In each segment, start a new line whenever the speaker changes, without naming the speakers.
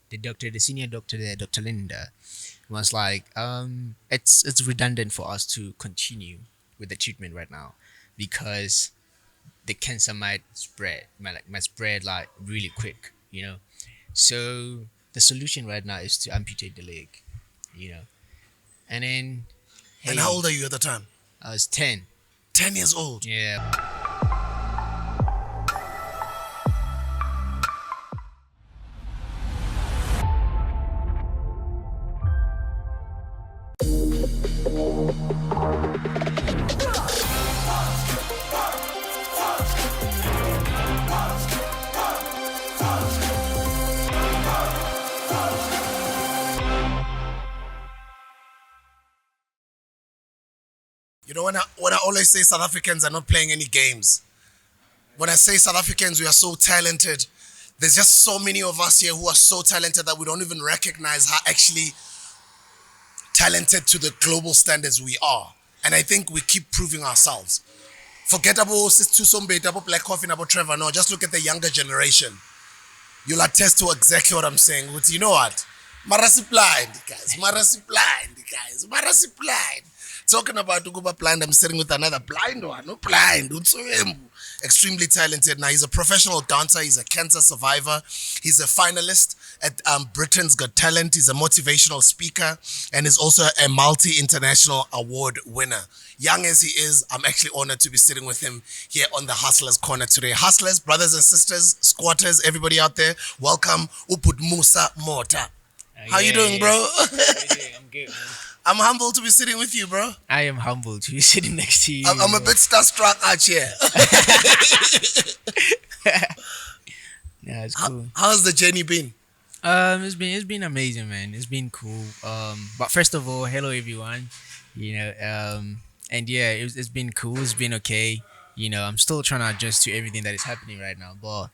the senior doctor there, Dr. Linda, was like, it's redundant for us to continue with the treatment right now because the cancer might spread like really quick, you know. So the solution right now is to amputate the leg, you know. And then,
And how
hey,
old are you at the time?
I was 10.
10 years old.
Yeah.
You know, when I always say South Africans are not playing any games, when I say South Africans, we are so talented. There's just so many of us here who are so talented that we don't even recognize how actually talented to the global standards we are. And I think we keep proving ourselves. Forget about Sis Tusombe, about Black Coffin, about Trevor. No, just look at the younger generation. You'll attest to exactly what I'm saying. But you know what? Marasi blind, guys. Marasi blind, guys. Marasi blind. Talking about Uguba blind, I'm sitting with another blind one. No blind. Extremely talented. Now, he's a professional dancer. He's a cancer survivor. He's a finalist at Britain's Got Talent. He's a motivational speaker and is also a multi-international award winner. Young as he is, I'm actually honored to be sitting with him here on the Hustlers Corner today. Hustlers, brothers and sisters, squatters, everybody out there, welcome. Uput Musa MOTHA. How you doing, bro?
I'm good, man.
I'm humbled to be sitting with you, bro.
I am humbled to be sitting next to you.
I'm a bit starstruck out here.
Yeah, it's cool.
How's the journey been?
It's been amazing, man. It's been cool. But first of all, hello everyone. You know, and yeah, it's been cool. It's been okay. You know, I'm still trying to adjust to everything that is happening right now, but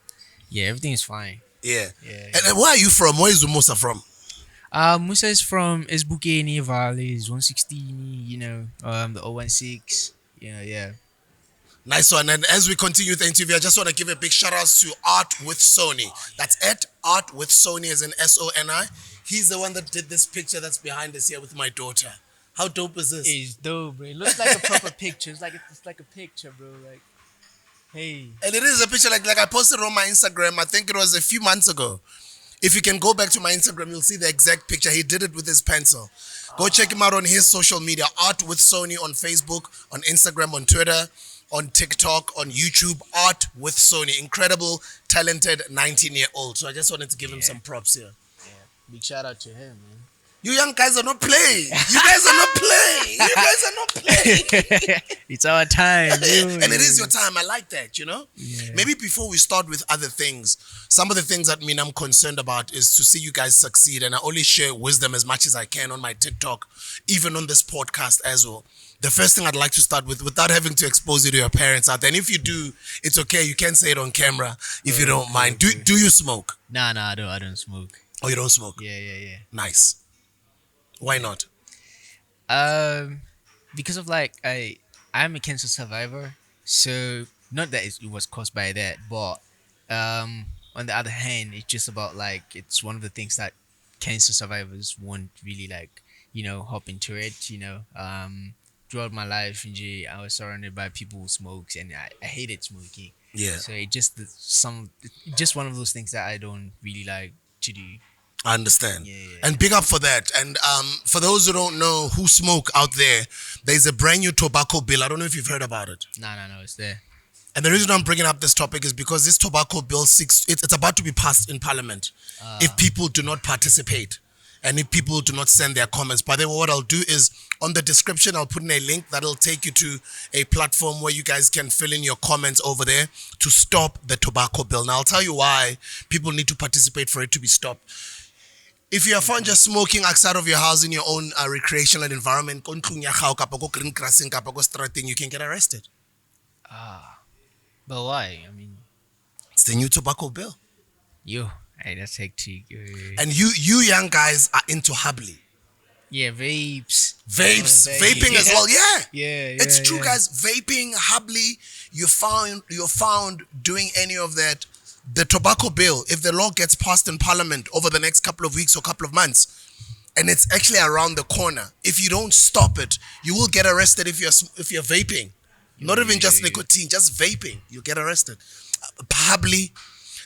yeah, everything is fine.
Yeah.
Yeah.
And where are you from? Where is Musa from?
Musa is from Esbukeni Valley, is 116. You know, the 016. You know, yeah.
Nice one. And as we continue the interview, I just want to give a big shout out to Art with Sony. That's at Art with Sony as in SONI. He's the one that did this picture that's behind us here with my daughter. How dope is this?
It's dope, bro. It looks like a proper picture. It's like a picture, bro. Like, hey.
And it is a picture like I posted on my Instagram. I think it was a few months ago. If you can go back to my Instagram, you'll see the exact picture. He did it with his pencil. Go check him out on his social media. Art with Sony on Facebook, on Instagram, on Twitter, on TikTok, on YouTube. Art with Sony. Incredible, talented 19-year-old. So I just wanted to give him some props here.
Yeah. Big shout out to him, man.
You young guys are not playing. You guys are not playing. You guys are not playing.
It's our time.
And it is your time. I like that, you know?
Yeah.
Maybe before we start with other things, some of the things that I'm concerned about is to see you guys succeed. And I only share wisdom as much as I can on my TikTok, even on this podcast as well. The first thing I'd like to start with, without having to expose you to your parents out there, and if you do, it's okay. You can say it on camera if you don't mind. Do you smoke?
Nah, I don't smoke.
Oh, you don't smoke?
Yeah.
Nice. Why not?
Because of like I'm a cancer survivor, so not that it was caused by that, but on the other hand, it's just about like it's one of the things that cancer survivors won't really like, you know, hop into it. You know, throughout my life, I was surrounded by people who smokes, and I hated smoking.
Yeah.
So it just one of those things that I don't really like to do.
I understand.
Yeah.
And big up for that. And for those who don't know who smoke out there, there's a brand new tobacco bill. I don't know if you've heard about it.
No, it's there.
And the reason I'm bringing up this topic is because this tobacco bill, it's about to be passed in Parliament if people do not participate and if people do not send their comments. But then what I'll do is on the description, I'll put in a link that'll take you to a platform where you guys can fill in your comments over there to stop the tobacco bill. Now, I'll tell you why people need to participate for it to be stopped. If you are found just smoking outside of your house in your own recreational environment, you can get arrested.
But why? I mean,
It's the new tobacco bill.
Hey, that's hectic.
And you young guys are into Habli.
Yeah, vapes.
Vaping as well. Yeah.
Yeah.
It's true,
yeah.
guys. Vaping, Habli, you're found doing any of that, The tobacco bill, if the law gets passed in Parliament over the next couple of weeks or couple of months, and it's actually around the corner, if you don't stop it, you will get arrested if you're vaping.
Yo,
Not
yo,
even
yo,
just
yo.
nicotine, just vaping. You get arrested. Probably.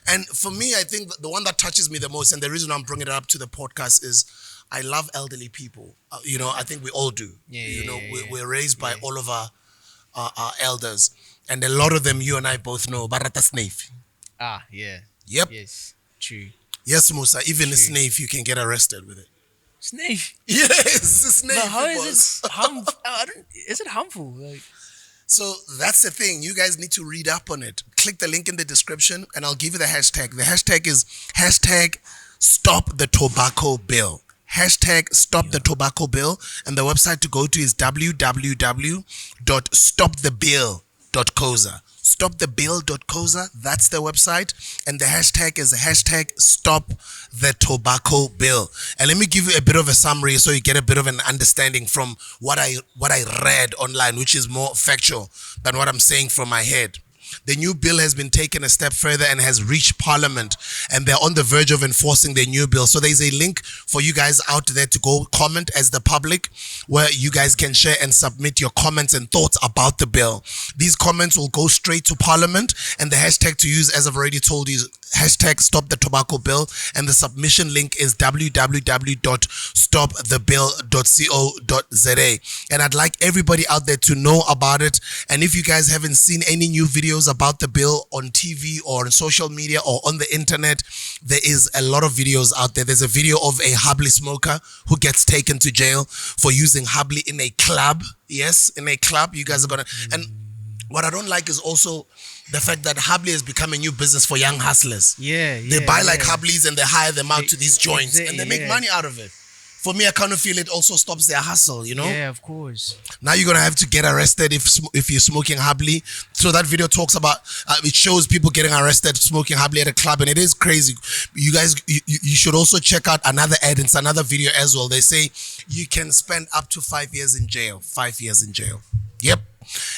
And for me, I think the one that touches me the most, and the reason I'm bringing it up to the podcast is I love elderly people. I think we all do.
Yeah, yeah, yeah,
We're,
yeah.
we're raised by
Yeah.
all of our elders. And a lot of them, you and I both know, Barata Snafe.
Ah, yeah.
Yep.
Yes. True.
Yes, Musa, even a
True.
snafe, you can get arrested with it.
Snake.
Yes, a snafe,
But how is
boss.
it harmful? I don't. Is it harmful? Like,
So that's the thing. You guys need to read up on it. Click the link in the description and I'll give you the hashtag. The hashtag is hashtag stop the tobacco bill. Hashtag stop the
yeah.
tobacco bill. And the website to go to is www.stopthebill.coza. Stopthebill.coza. That's the website. And the hashtag is hashtag stop the tobacco bill. And let me give you a bit of a summary so you get a bit of an understanding from what I read online, which is more factual than what I'm saying from my head. The new bill has been taken a step further and has reached Parliament, and they're on the verge of enforcing the new bill. So there's a link for you guys out there to go comment as the public, where you guys can share and submit your comments and thoughts about the bill. These comments will go straight to Parliament, and the hashtag to use, as I've already told you, is hashtag stop the tobacco bill, and the submission link is www.stopthebill.co.za. And I'd like everybody out there to know about it. And if you guys haven't seen any new videos about the bill on TV or on social media or on the internet, there is a lot of videos out there. There's a video of a Habli smoker who gets taken to jail for using Habli in a club. Yes, in a club. You guys are gonna. And what I don't like is also the fact that Habli has become a new business for young hustlers.
Yeah.
They
Yeah.
buy like
yeah.
Hablis and they hire them out to these joints and
Exactly,
they make
yeah.
money out of it. For me, I kind of feel it also stops their hustle.
Yeah, of course.
Now you're gonna have to get arrested if you're smoking Habli. So that video talks about it shows people getting arrested smoking Habli at a club, and it is crazy. You guys, you should also check out another ad. It's another video as well. They say you can spend up to 5 years in jail. 5 years in jail. Yep.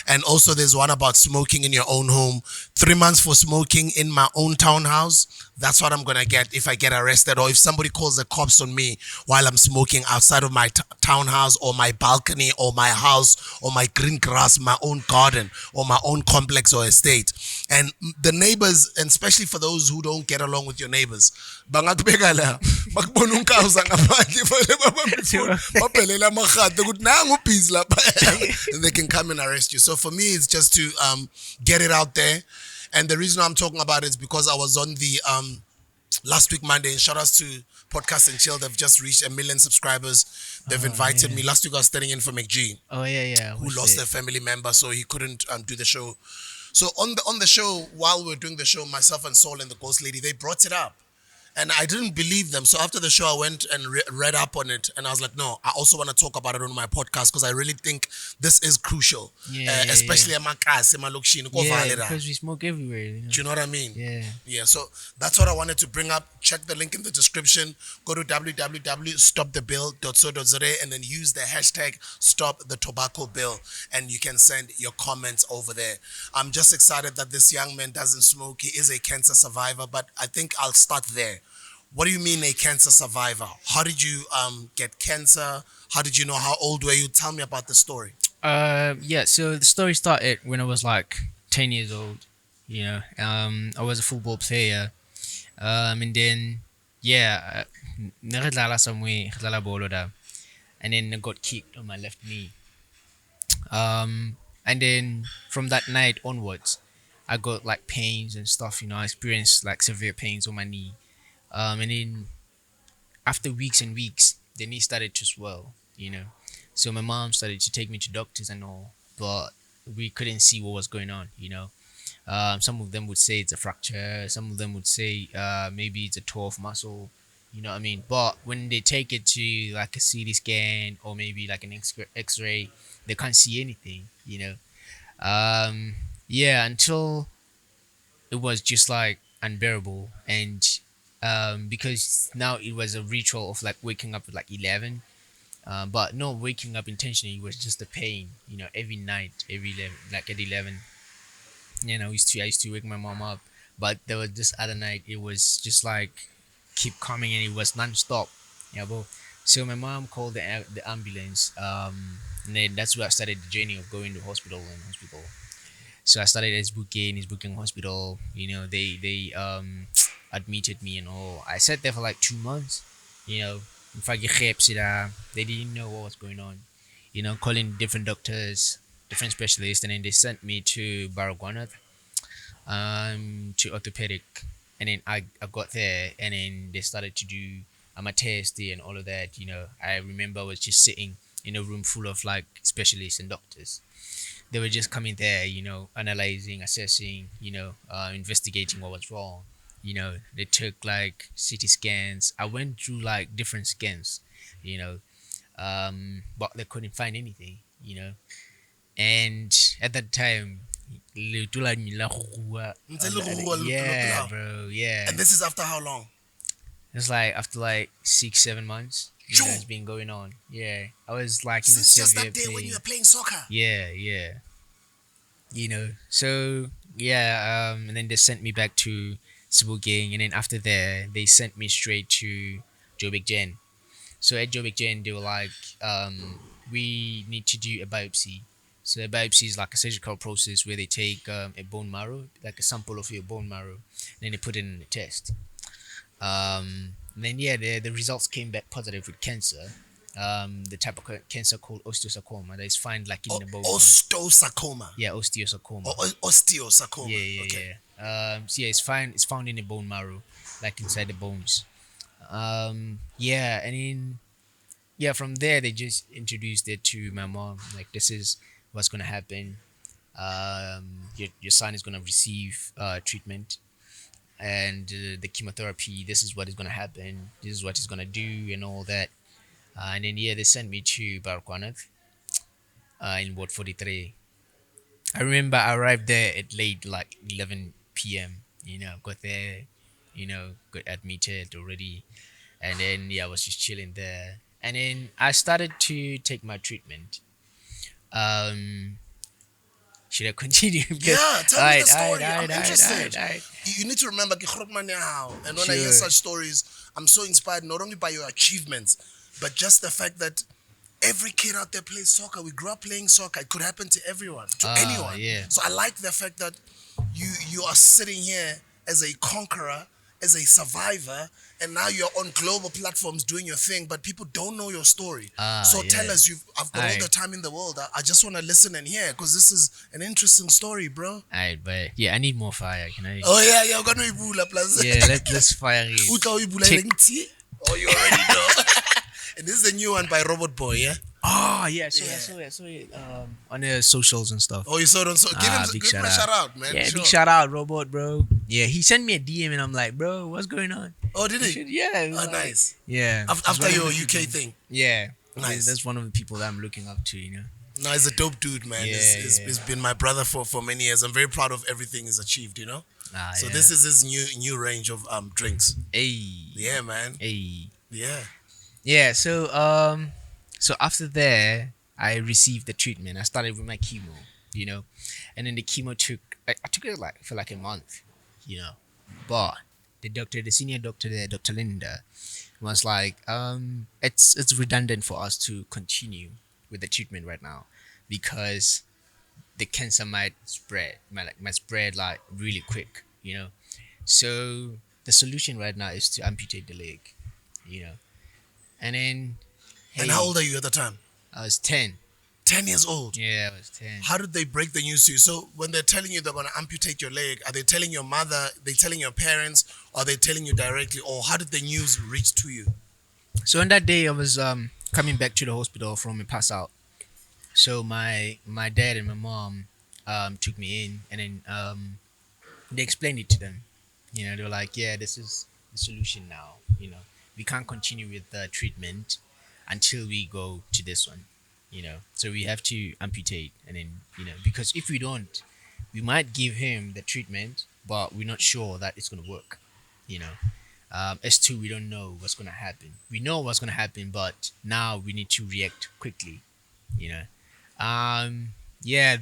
And also there's one about smoking in your own home. 3 months for smoking in my own townhouse. That's what I'm gonna get if I get arrested, or if somebody calls the cops on me while I'm smoking outside of my townhouse or my balcony or my house or my green grass, my own garden or my own complex or estate. And the neighbors, and especially for those who don't get along with your neighbors, bangakubeka la, bakubona unkawuza ngaphandle, vele babambe ifoni, baphelela amarhate ukuthi nangu busy lapha, and they can come and arrest you. So for me, it's just to get it out there. And the reason I'm talking about it is because I was on the last week Monday, and shout outs to Podcast and Chill. They've just reached 1 million subscribers. They've invited me. Last week I was standing in for McG,
Oh yeah.
who lost a family member, so he couldn't do the show. So on the show, while we were doing the show, myself and Saul and the ghost lady, they brought it up. And I didn't believe them. So after the show, I went and read up on it. And I was like, no, I also want to talk about it on my podcast because I really think this is crucial.
Yeah,
Especially emakasi, emalokishini,
Yeah,
kovalera.
because we smoke everywhere. You know?
Do you know what I mean?
Yeah.
Yeah, so that's what I wanted to bring up. Check the link in the description. Go to www.stopthebill.co.za and then use the hashtag stop the tobacco bill, and you can send your comments over there. I'm just excited that this young man doesn't smoke. He is a cancer survivor, but I think I'll start there. What do you mean a cancer survivor? How did you get cancer? How did you know? How old were you? Tell me about the story.
Yeah. So the story started when I was like 10 years old. You know, I was a football player. And then yeah, nakadlala somewhere, kadlala bolo da. And then I got kicked on my left knee. And then from that night onwards, I got like pains and stuff. You know, I experienced like severe pains on my knee. And then after weeks and weeks, the knee started to swell. You know, so my mom started to take me to doctors and all, but we couldn't see what was going on. You know, some of them would say it's a fracture. Some of them would say maybe it's a tore of muscle. You know what I mean? But when they take it to like a CT scan or maybe like an X-ray, they can't see anything. You know, yeah, until it was just like unbearable. And because now it was a ritual of like waking up at like 11, but not waking up intentionally. It was just the pain, every night, every 11, like at 11. I used to wake my mom up But there was this other night, it was just like keep coming and it was non-stop. Yeah, bro. So my mom called the ambulance. And then that's where I started the journey of going to hospital and hospital. So I started as booking hospital. They admitted me and all. I sat there for like 2 months. You know, in fact, they didn't know what was going on. Calling different doctors, different specialists, and then they sent me to Baragwanath, to orthopedic, and then I got there, and then they started to do my test and all of that. I remember I was just sitting in a room full of like specialists and doctors. They were just coming there, analyzing, assessing, investigating what was wrong. They took like CT scans. I went through like different scans, you know, but they couldn't find anything. And at that time, leoto la me la gogoa
Ntse le ruruha leoto la
yeah,
hao.
bro, yeah.
And this is after how long?
It's like after like 6 7 months,
Sure.
it's been going on. Yeah, I was like in a
Since just
severe
that day when you
pain.
were playing soccer.
Yeah, yeah. So yeah, and then they sent me back to Gang, and then after there, they sent me straight to Joburg Gen. So at Joburg Gen, they were like, we need to do a biopsy. So a biopsy is like a surgical process where they take a bone marrow, like a sample of your bone marrow, and then they put it in a test. And then yeah, the results came back positive with cancer. The type of cancer called osteosarcoma that is found like in the bone marrow.
Osteosarcoma.
Yeah, osteosarcoma.
Osteosarcoma.
Yeah, yeah,
Okay.
yeah. So yeah, it's found in the bone marrow, like inside the bones. Yeah, and then yeah, from there they just introduced it to my mom. Like, this is what's gonna happen. Your son is gonna receive treatment, and the chemotherapy. This is what is gonna happen. This is what he's gonna do, and all that. And then yeah, they sent me to Barquanath, in Ward 43. I remember I arrived there at late, like 11 p.m. Got there, got admitted already, and then yeah, I was just chilling there, and then I started to take my treatment. Um, should I continue? Because
Yeah, tell me the
alright,
story.
alright,
I'm
alright, alright,
interested.
alright, alright.
You need to remember ke grootman jou. And when I hear
Sure.
such stories, I'm so inspired not only by your achievements, but just the fact that every kid out there plays soccer. We grew up playing soccer. It could happen to everyone, to anyone.
Yeah.
So I like the fact that you are sitting here as a conqueror, as a survivor, and now you're on global platforms doing your thing, but people don't know your story. So tell
Yeah.
us, I've got all the
Alright,
time in the world. I just want to listen and hear because this is an interesting story, bro.
alright, but yeah, I need more fire. Can I?
Oh yeah, yeah, I'm gonna ibula plus.
Yeah, let's fire it.
Utla ibula
Tick.
ileng tea. Oh, you already know. And this is a new one by Robot Boy, yeah.
Oh yeah,
Yeah.
I saw it on the socials and stuff.
Oh, you saw it on so
Big
give him a shout out, man.
Yeah,
Sure.
big shout out, Robot, bro. Yeah, he sent me a DM and I'm like, bro, what's going on?
Oh, did
You
he?
should- yeah. it was
Oh,
like-
nice.
Yeah. it's
After
one of
your
the
UK
people-
thing.
Yeah.
Nice.
That's one of the people that I'm looking up to.
No, he's a dope dude, man.
Yeah,
He's been my brother for many years. I'm very proud of everything he's achieved. So
Yeah.
this is his new range of drinks.
Hey.
Yeah, man.
Hey.
Yeah.
Yeah. So after there, I received the treatment. I started with my chemo, and then the chemo I took it like for like a month. But the senior doctor there, Dr. Linda, was like, it's redundant for us to continue with the treatment right now because the cancer might spread like really quick. So the solution right now is to amputate the leg. And then, hey,
And how old are you at the time?
I was 10.
10 years old.
Yeah, I was 10.
How did they break the news to you? So when they're telling you they're gonna amputate your leg, are they telling your mother? They telling your parents? Or are they telling you directly? Or how did the news reach to you?
So on that day, I was coming back to the hospital from a pass out. So my dad and my mom took me in, and then they explained it to them. They were like, yeah, this is the solution now. We can't continue with the treatment until we go to this one. So we have to amputate, and then because if we don't, we might give him the treatment, but we're not sure that it's gonna work. You know, S2, we don't know what's gonna happen. We know what's gonna happen, but now we need to react quickly. You know, yeah,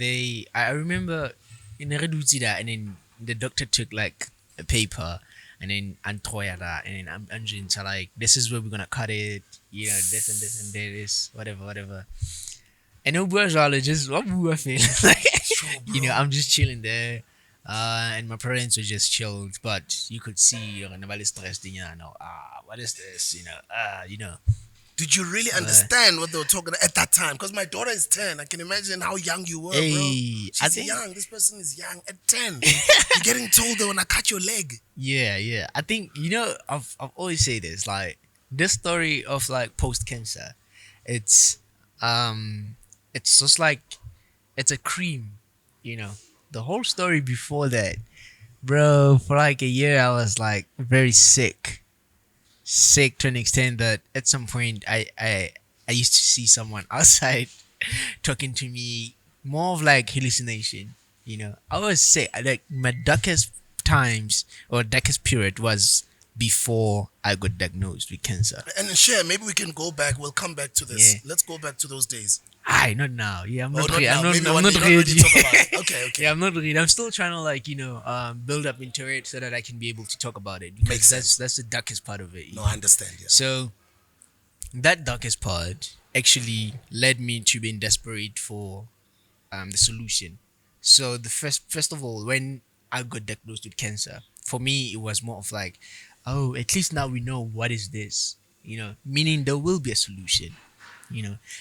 I remember in Reduzida, and then the doctor took like a paper, and then Antoya that, and then I'm to like, this is where we're gonna cut it, this and this and this, whatever, whatever. And no boys are just what we were feeling like,
Sure, bro.
I'm just chilling there. And my parents were just chilled, but you could see, nobody stressed, what is this,
Did you really
but
understand what they were talking at that time? Because my daughter is 10. I can imagine how young you were, bro.
hey, I
She's
think,
young. This person is young at 10. You're getting told they want to cut your leg.
yeah, yeah. I think I've always say this, like this story of like post cancer, it's it's just like it's a cream, you know. The whole story before that, bro. For like a year, I was like very sick to an extent that at some point I used to see someone outside talking to me, more of like hallucination. I was sick. Like my darkest times or darkest period was before I got diagnosed with cancer.
And share, maybe we can go back. We'll come back to
Yeah.
this. Let's go back to those days.
I not now. Yeah, I'm
Oh,
not
not
ready.
now. Maybe
I'm
one
not
day. Not
ready.
ready to talk about it. Okay, okay.
Yeah, I'm not ready. I'm still trying to like build up into it so that I can be able to talk about it, because
Makes sense.
that's the darkest part of it.
No, I understand. Yeah.
So that darkest part actually led me to being desperate for the solution. So the first of all, when I got diagnosed with cancer, for me it was more of like, oh, at least now we know what is this. Meaning there will be a solution.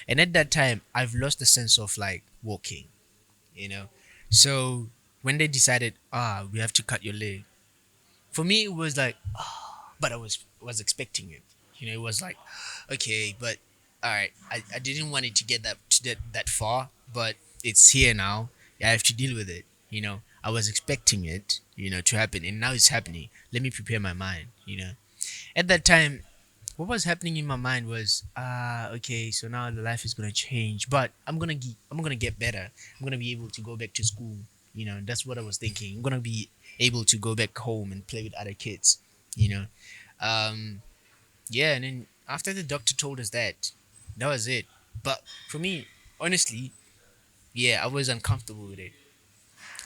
And at that time I've lost the sense of like walking. You know, so when they decided, we have to cut your leg, for me it was like, but I was expecting it. It was like, okay, but all right, I didn't want it to get that far, but it's here now. I have to deal with it. I was expecting it, to happen, and now it's happening. Let me prepare my mind. At that time, what was happening in my mind was, okay, so now the life is gonna change, but I'm gonna get better. I'm gonna be able to go back to school. That's what I was thinking. I'm gonna be able to go back home and play with other kids. You know, um, yeah, and then after the doctor told us that was it. But for me, honestly, yeah, I was uncomfortable with it.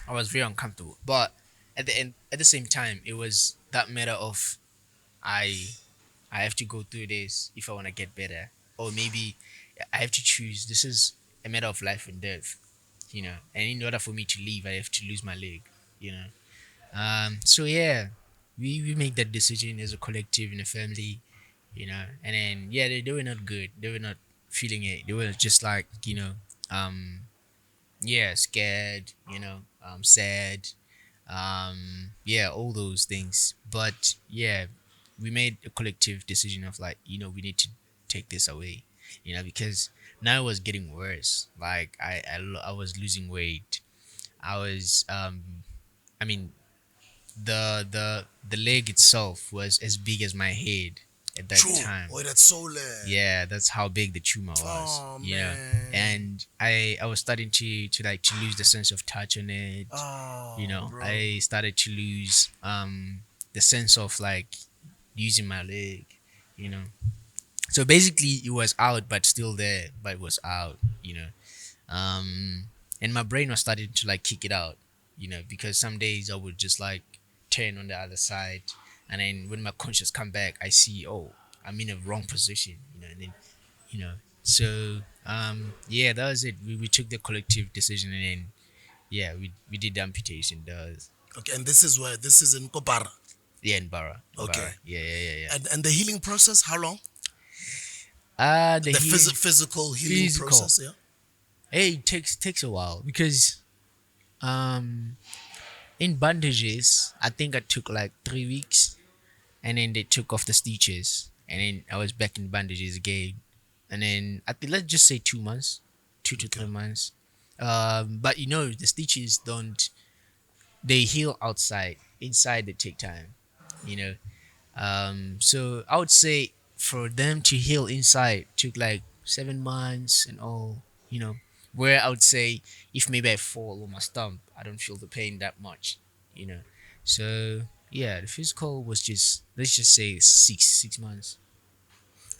I was very uncomfortable. But at the same time, it was that matter of, I I have to go through this if I want to get better, or maybe I have to choose. This is a matter of life and death. And in order for me to leave, I have to lose my leg. You know. So yeah, we make that decision as a collective in a family. And then yeah, they were not good. They were not feeling it. They were just like, um yeah, scared, sad, yeah, all those things. But yeah, we made a collective decision of like, we need to take this away, because now it was getting worse. Like I was losing weight. I was I mean, the leg itself was as big as my head at that
True.
time.
Oh, that's so late.
Yeah, that's how big the tumor was.
Oh man.
And I was starting to like to lose the sense of touch on it.
Oh, bro.
I started to lose the sense of like using my leg. you know so basically it was out, but still there, but it was out. Um and my brain was starting to like kick it out, because some days I would just like turn on the other side, and then when my conscious come back, I see, oh, I'm in a wrong position. And then you know so yeah, that was it. We took the collective decision, and then yeah, we did the amputation. That was,
Okay, and this is where this is in Kopara.
yeah, in Barra.
Okay.
Yeah, yeah, yeah.
And the healing process, how long?
The
The
he-
physical healing
physical.
process, yeah.
Hey, it takes a while, because um in bandages I think I took like 3 weeks, and then they took off the stitches, and then I was back in bandages again, and then I think, let's just say 2 months, 2 to 3 months. But the stitches don't, they heal outside. Inside they take time. You know. So I would say for them to heal inside took like 7 months and all. Where I would say if maybe I fall on my stump, I don't feel the pain that much. You know. So yeah, the physical was just, let's just say, 6 months.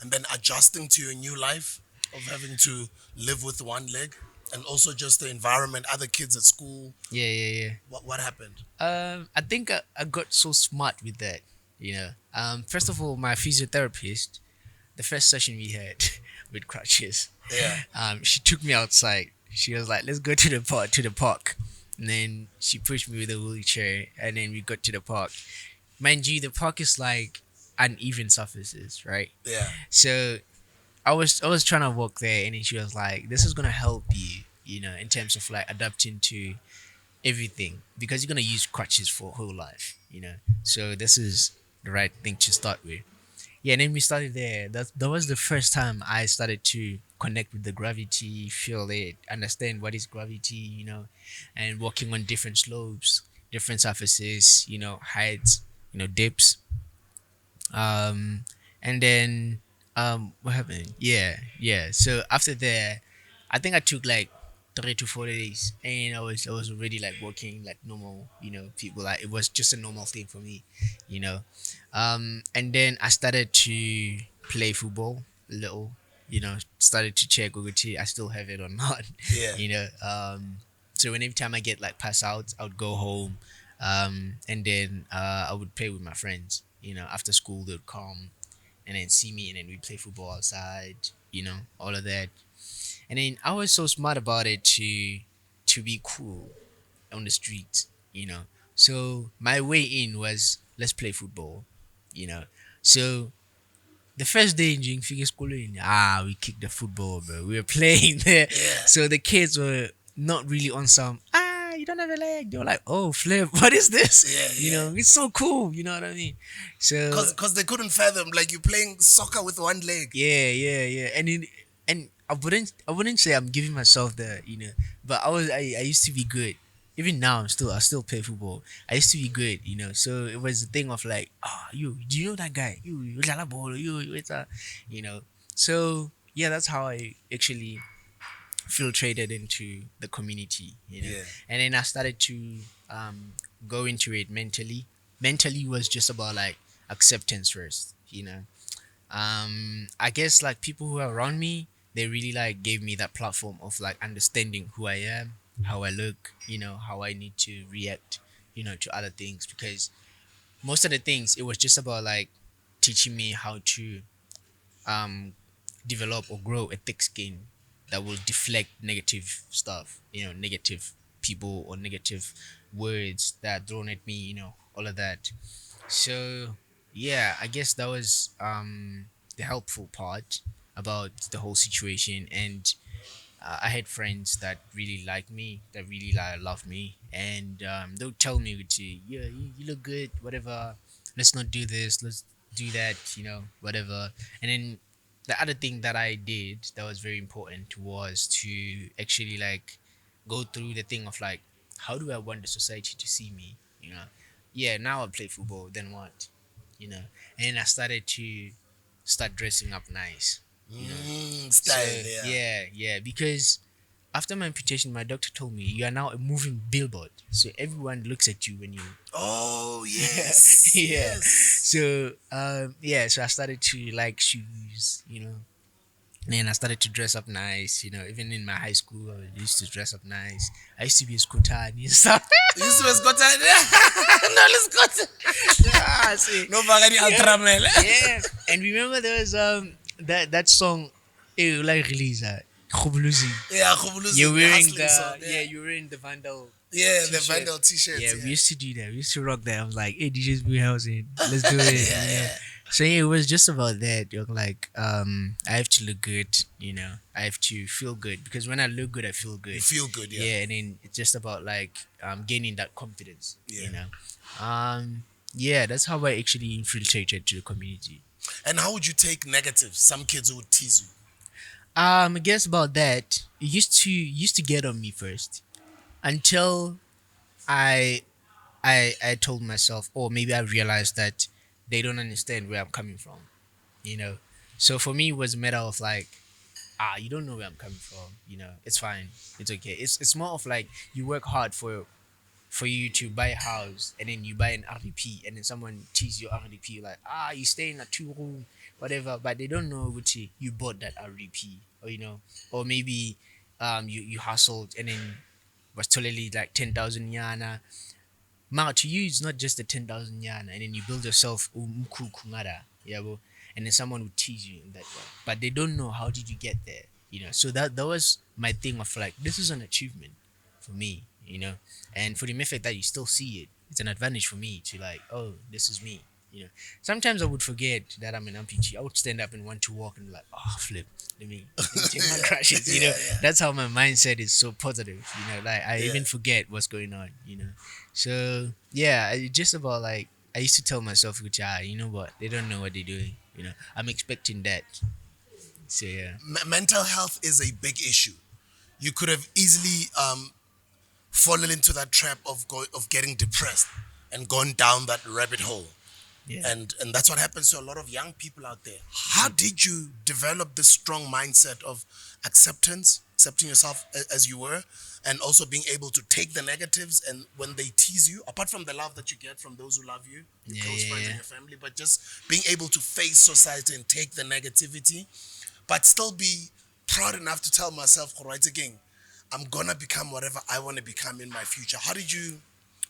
And then adjusting to your new life of having to live with one leg. And also just the environment, other kids at school.
Yeah, yeah, yeah.
What happened?
I think I got so smart with that. First of all, my physiotherapist, the first session we had with crutches,
Yeah.
she took me outside. She was like, "Let's go to the park," and then she pushed me with a wheelchair, and then we got to the park. Mind you, the park is like uneven surfaces, right?
Yeah.
So I was trying to walk there, and then she was like, "This is gonna help you, in terms of like adapting to everything because you're gonna use crutches for whole life, So this is the right thing to start with." Yeah, and then we started there. That was the first time I started to connect with the gravity, feel it, understand what is gravity, and walking on different slopes, different surfaces, heights, dips. Um, and then what happened? Yeah, yeah. So after that, I think I took like 3 to 4 days, and I was already like working like normal, people. Like it was just a normal thing for me, you know. And then I started to play football a little, started to check OGT. I still have it or not,
Yeah.
you know. So whenever time I get like pass out, I would go home, and then I would play with my friends. After school they'd come and then see me, and then we play football outside. All of that. And then I was so smart about it to be cool on the street. So my way in was let's play football. You know. So the first day in Jingfige school, we kicked the football, bro. We were playing there.
Yeah.
So the kids were not really on some, you don't have a leg. They were like, oh, flip, what is this?
Yeah, yeah.
It's so cool. You know what I mean? So,
Cause they couldn't fathom like you playing soccer with one leg.
yeah, yeah, yeah. And I wouldn't say I'm giving myself the, but I used to be good. Even now I still play football. I used to be good, So it was a thing of like, you do you know that guy? You Lala ball, it's a you know. So yeah, that's how I actually filtrated into the community.
Yeah.
And then I started to go into it mentally. Mentally was just about like acceptance first. I guess like people who are around me, they really like gave me that platform of like understanding who I am, how I look, how I need to react, to other things, because most of the things it was just about like teaching me how to um develop or grow a thick skin that will deflect negative stuff, negative people or negative words that are thrown at me, all of that. So yeah, I guess that was the helpful part about the whole situation. And I had friends that really liked me, that really love me, and they would tell me, "Yeah, you look good, whatever. Let's not do this. Let's do that. Whatever." And then the other thing that I did that was very important was to actually like go through the thing of like, how do I want the society to see me? Yeah, now I play football. Then what? And then I started to start dressing up nice. So
Style, yeah.
yeah, yeah, because after my amputation, my doctor told me you are now a moving billboard. So everyone looks at you when you.
Oh yes.
Yeah.
Yes.
So I started to like shoes. And I started to dress up nice. Even in my high school, I used to dress up nice. I used to be a Scotan and stuff.
This was got no, let's go
Ah, see.
no bagani ultramel.
Yeah. And remember there was that song, like release Khubuluzi.
Yeah, Khubuluzi,
You're
the
wearing
hustling song.
yeah, you're wearing the Vandal.
Yeah, the
T-shirt.
Vandal t-shirts.
Yeah,
Yeah,
we used to do that. We used to rock that. I was like, hey, DJ's Blue Housing, let's do it.
yeah.
So yeah, it was just about that. You're like, I have to look good. I have to feel good, because when I look good, I feel good.
You feel good, yeah.
Yeah, and then it's just about like gaining that confidence.
Yeah.
Yeah, that's how I actually infiltrated to the community.
And how would you take negatives? Some kids would tease you.
I guess about that. It used to get on me first until I I told myself, or maybe I realized that they don't understand where I'm coming from. You know, so for me, it was a matter of like, you don't know where I'm coming from. It's fine, it's okay. It's more of like you work hard for you to buy a house, and then you buy an RDP, and then someone tease your RDP like, you stay in a 2 room, whatever, but they don't know which you bought that RDP, or or maybe you hustled and then was totally like 10,000 yana. Now to you, it's not just the 10,000 yana, and then you build yourself kungara, yeah, bro. And then someone would tease you in that way, but they don't know how did you get there, So that was my thing of like this is an achievement for me, and for the mere fact that you still see it, it's an advantage for me to like, oh, this is me, Sometimes I would forget that I'm an amputee. I would stand up and want to walk and like, oh, flip. Let me take my crashes.
Yeah.
That's how my mindset is so positive. Like I
Yeah.
even forget what's going on. So yeah, it's just about like I used to tell myself, which you know what, they don't know what they're doing. I'm expecting that. So yeah,
Mental health is a big issue. You could have easily fallen into that trap of getting depressed and gone down that rabbit hole.
yeah,
And that's what happens to a lot of young people out there. How did you develop this strong mindset of accepting yourself as you were, and also being able to take the negatives and when they tease you, apart from the love that you get from those who love you, your
yeah,
close
yeah,
friends and
yeah.
your family, but just being able to face society and take the negativity, but still be proud enough to tell myself, right again, I'm gonna become whatever I want to become in my future. How did you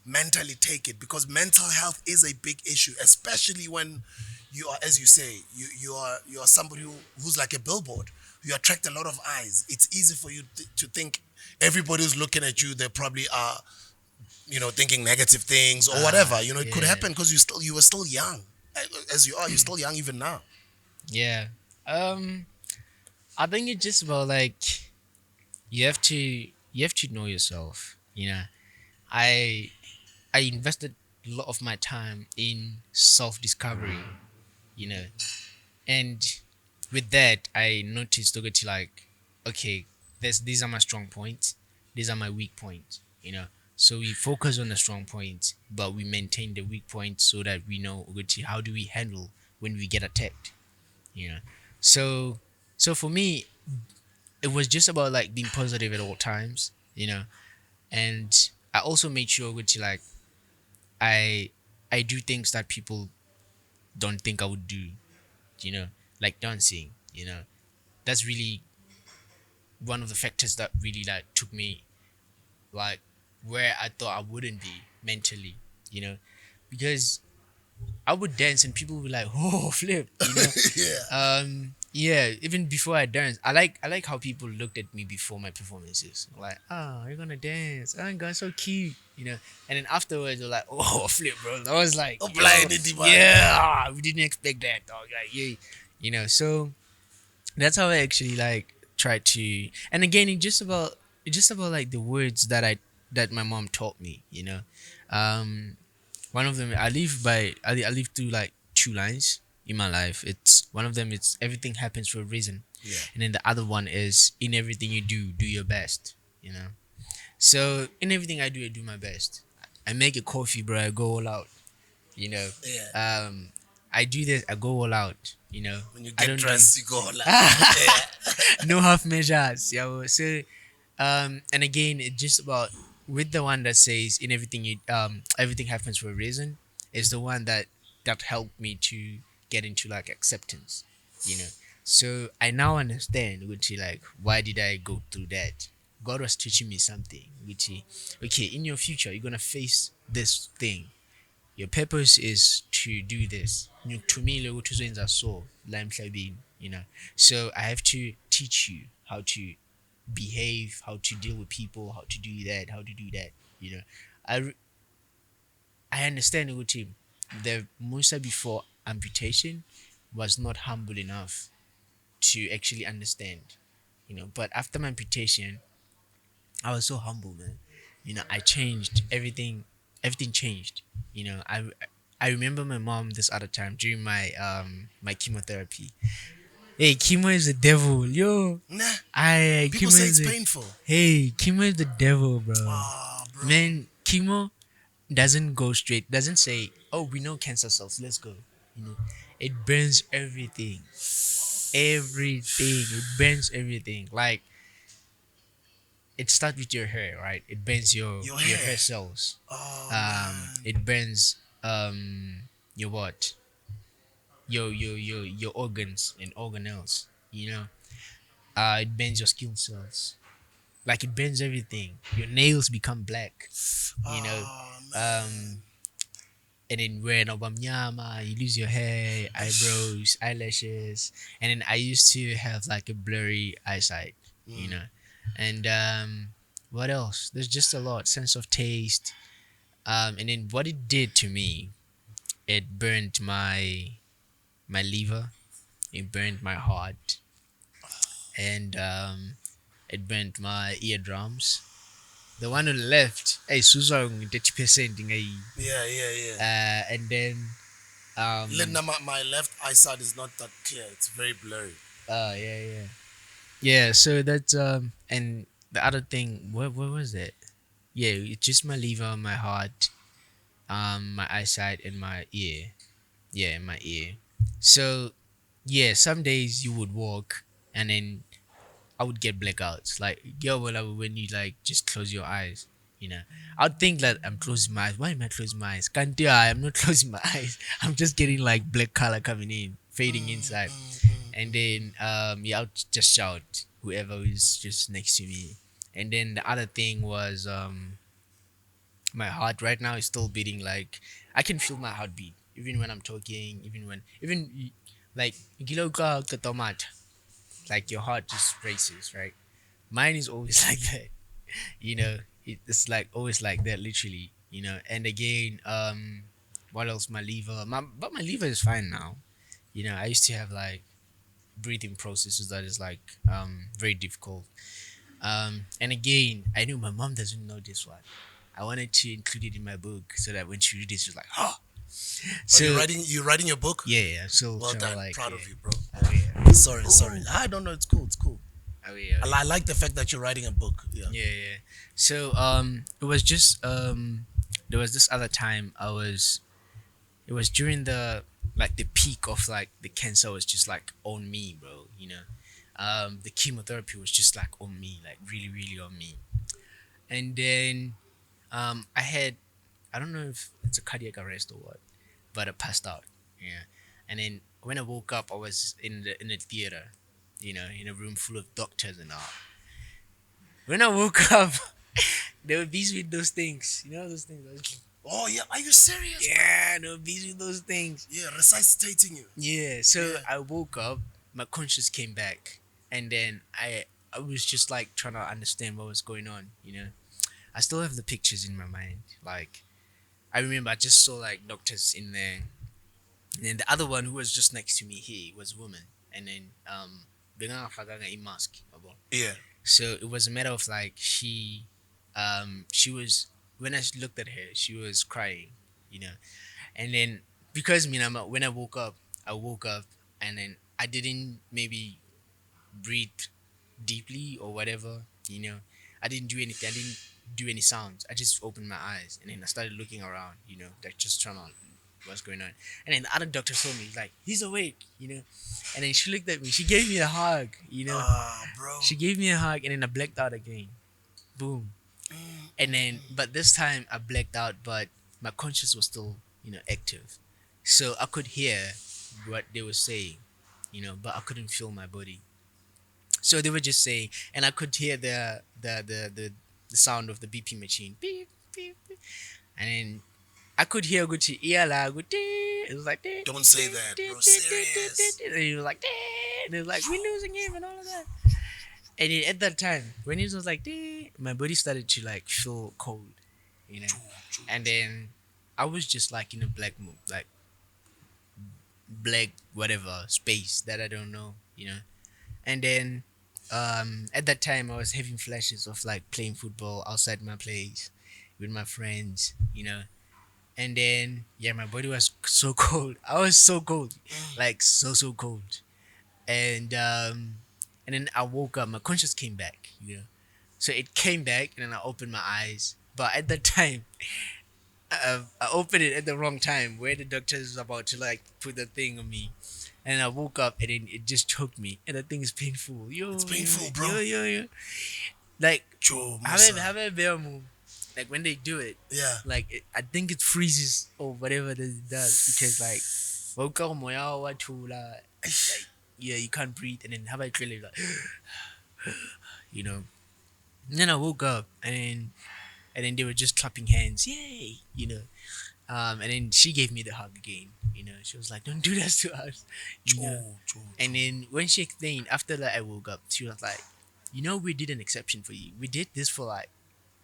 mentally take it? Because mental health is a big issue, especially when you are, as you say, you are somebody who's like a billboard. You attract a lot of eyes. It's easy for you to think everybody who's looking at you, they probably are, thinking negative things or whatever. It could
Yeah,
happen because you were still young, as you are. You're still young even now.
yeah. I think it's just about like you have to know yourself. I I invested a lot of my time in self discovery, you know, and with that, I noticed to go to like, okay, these are my strong points, these are my weak points, So we focus on the strong points, but we maintain the weak points so that we know okay, how do we handle when we get attacked, you know. So, so for me, it was just about like being positive at all times, and I also made sure which like I I do things that people don't think I would do, you know, like dancing, That's really one of the factors that really like took me like where I thought I wouldn't be mentally, you know, because I would dance and people would like, oh, flip,
Yeah.
Yeah, even before I dance, I like how people looked at me before my performances. Like, oh, you're gonna dance. Oh my god, so cute, And then afterwards, they're like, oh, flip, bro. I was like,
Oh,
yo,
blind demand.
yeah, we didn't expect that, dog. Like, yeah, So that's how I actually like try to. And again, it's just about like the words that my mom taught me. Um, one of them I live through like two lines in my life. It's one of them. It's everything happens for a reason,
Yeah.
and then the other one is in everything you do your best. So in everything I do my best. I make a coffee, bro. I go all out. You know,
Yeah.
um, I do this. I go all out.
When you
I
get
don't do
dressed, you go like, yeah.
no half measures. Yeah. So, and again, it's just about with the one that says in everything happens for a reason. Is the one that helped me to get into like acceptance. You know. So I now understand, which is like, why did I go through that? God was teaching me something, which is okay. In your future, you're gonna face this thing. Your purpose is to do this. Ngikumile ukuthi uzoyenza so la emhlabeni, So I have to teach you how to behave, how to deal with people, how to do that, how to do that. I re- I understand ukuthi the Musa before amputation was not humble enough to actually understand. But after my amputation, I was so humble, man. I changed everything. Everything changed. I remember my mom this other time during my chemotherapy. Hey, chemo is the devil, yo.
Nah.
I
People
chemo
say
is
it's
the
painful.
hey chemo is the devil, bro.
Ah, bro.
Man, chemo doesn't go straight. Doesn't say, oh, we know cancer cells. Let's go. It burns everything. Everything. It burns everything. Like it starts with your hair, right? It burns your
Your
your
hair.
hair cells.
Oh, man.
It burns your what? Your organs and organelles. It burns your skin cells. Like it burns everything. Your nails become black, you know.
Oh man.
Um, and then when obamnyama, you lose your hair,
Ish.
eyebrows, eyelashes, and then I used to have like a blurry eyesight, you know. And what else? There's just a lot sense of taste. And then what it did to me, it burned my liver, it burned my heart, and it burned my eardrums. The one on the left, hey, susong 30%
Yeah, yeah, yeah.
and then um
Linda, my left eyesight is not that clear. It's very blurry.
yeah, yeah. Yeah, so that's and the other thing, what was it? Yeah, it's just my liver, my heart, my eyesight and my ear. Yeah, my ear. So yeah, some days you would walk and then I would get blackouts. Like yo, when you like just close your eyes, you know. I'd think that I'm closing my eyes. Why am I closing my eyes? Can't do I'm not closing my eyes. I'm just getting like black color coming in, fading inside. And then yeah, I'll just shout whoever is just next to me. And then the other thing was my heart right now is still beating. Like I can feel my heartbeat even when I'm talking, like gilo ka katomat, like your heart just races, right? Mine is always like that, you know. It's like always like that, literally, you know. And again, what else? My liver, but my liver is fine now. You know, I used to have like breathing processes that is like very difficult. And again, I knew my mom doesn't know this one. I wanted to include it in my book so that when she read it, she's like, "Oh."
Are you
So
writing? You writing your book?
yeah, yeah. So
Well
trying to
done.
like,
Proud of
yeah.
you, bro.
Oh yeah.
Sorry, sorry.
Ooh.
I don't know. It's cool. It's cool.
Oh yeah. Oh
I
yeah.
like the fact that you're writing a book. Yeah.
Yeah, yeah. So it was just there was this other time it was during the like the peak of like the cancer was just like on me, bro, you know. The chemotherapy was just like on me, like really, really on me. And then I had, I don't know if it's a cardiac arrest or what, but I passed out. Yeah. And then when I woke up I was in a theater, you know, in a room full of doctors and all. When I woke up, they were busy with those things. You know those things. I was like,
Oh yeah. Are you serious, bro?
yeah, they were busy with those things.
Yeah, resuscitating you.
Yeah. So
Yeah.
I woke up, my conscience came back, and then I was just like trying to understand what was going on. You know, I still have the pictures in my mind. Like I remember I just saw like doctors in there, and then the other one who was just next to me here was a woman, and then bigyan a mask.
Yeah.
So it was a matter of like she was, when I looked at her, she was crying, you know. And then because me, when I woke up and then I didn't maybe breathe deeply or whatever, you know. I didn't do anything. I didn't do any sounds. I just opened my eyes and then I started looking around, you know, like just trying to what's going on. And then the other doctor saw me, like, he's awake, you know. And then she looked at me. She gave me a hug, you know.
Ah, bro.
She gave me a hug and then I blacked out again. Boom. And then but this time I blacked out but my conscience was still, you know, active. So I could hear what they were saying, you know, but I couldn't feel my body. So they were just saying and I could hear the sound of the BP machine. Beep, beep, beep. And then I could hear Gucci Iala Gucci. It was like
Don't say that, bro. Serious.
and he was like and it was like we're losing him and all of that. And then at that time, when it was like, my body started to like feel cold, you know. And then I was just like in a like black whatever space that I don't know, you know. And then at that time, I was having flashes of like playing football outside my place with my friends, you know. And then yeah, my body was so cold. I was so cold, like so cold. And then I woke up. My conscience came back, you know. So it came back, and then I opened my eyes. But at that time, I opened it at the wrong time, where the doctor is about to like put the thing on me, and I woke up, and then it just choked me, and the thing is painful.
It's
Yo,
painful,
yo,
bro.
yo, yo, yo. Like
Joe Musa.
have a bear move. Like when they do it,
Yeah.
like I think it freezes or whatever that it does because like woke up moya wa chula, like yeah, you can't breathe, and then how about clearly like you know. And then I woke up and then they were just clapping hands, yay, you know. And then she gave me the hug again, you know. She was like, "Don't do this to us," you know.
True, true,
And
true.
then when she explained after that, I woke up. She was like, "You know, we did an exception for you. We did this for like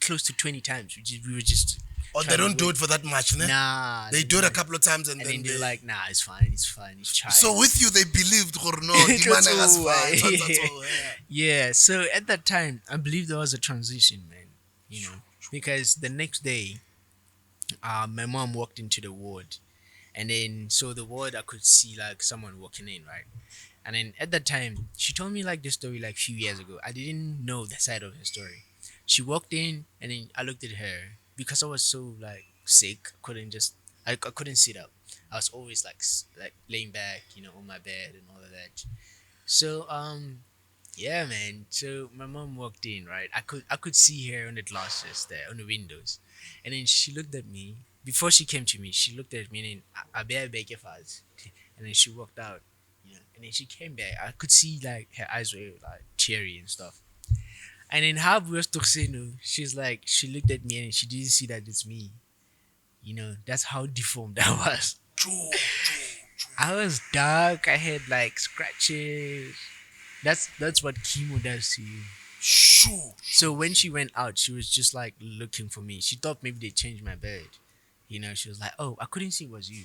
close to 20 times. We were just
Or they
trying to
don't do
wait.
it for that much, ne?
Nah,
They
they
do it a
didn't.
couple of times and
And then
then
they were
they.
like, "Nah, it's fine, it's child."
So with you, they believed, or no,
It
di
was
mana as
all
fine,
right.
that's all, yeah.
Yeah. So at that time, I believe there was a transition, man. You know, because the next day, my mom walked into the ward, and then so the ward I could see like someone walking in, right? And then at that time, she told me like this story like few years ago. I didn't know the side of her story. She walked in, and then I looked at her because I was so like sick. I couldn't sit up. I was always like like laying back, you know, on my bed and all of that. So yeah, man. So my mom walked in, right? I could see her on the glasses there on the windows, and then she looked at me. Before she came to me, she looked at me and then I bear beg your fast, and then she walked out. You know, and then she came back. I could see like her eyes were like teary and stuff. And then how we was talking, she's like she looked at me and she didn't see that it's me. You know, that's how deformed I was.
True, true, true.
I was dark. I had like scratches. That's what chemo does to you.
True,
So
true,
when
true.
she went out, she was just like looking for me. She thought maybe they changed my bed. You know, she was like, "Oh, I couldn't see it was you,"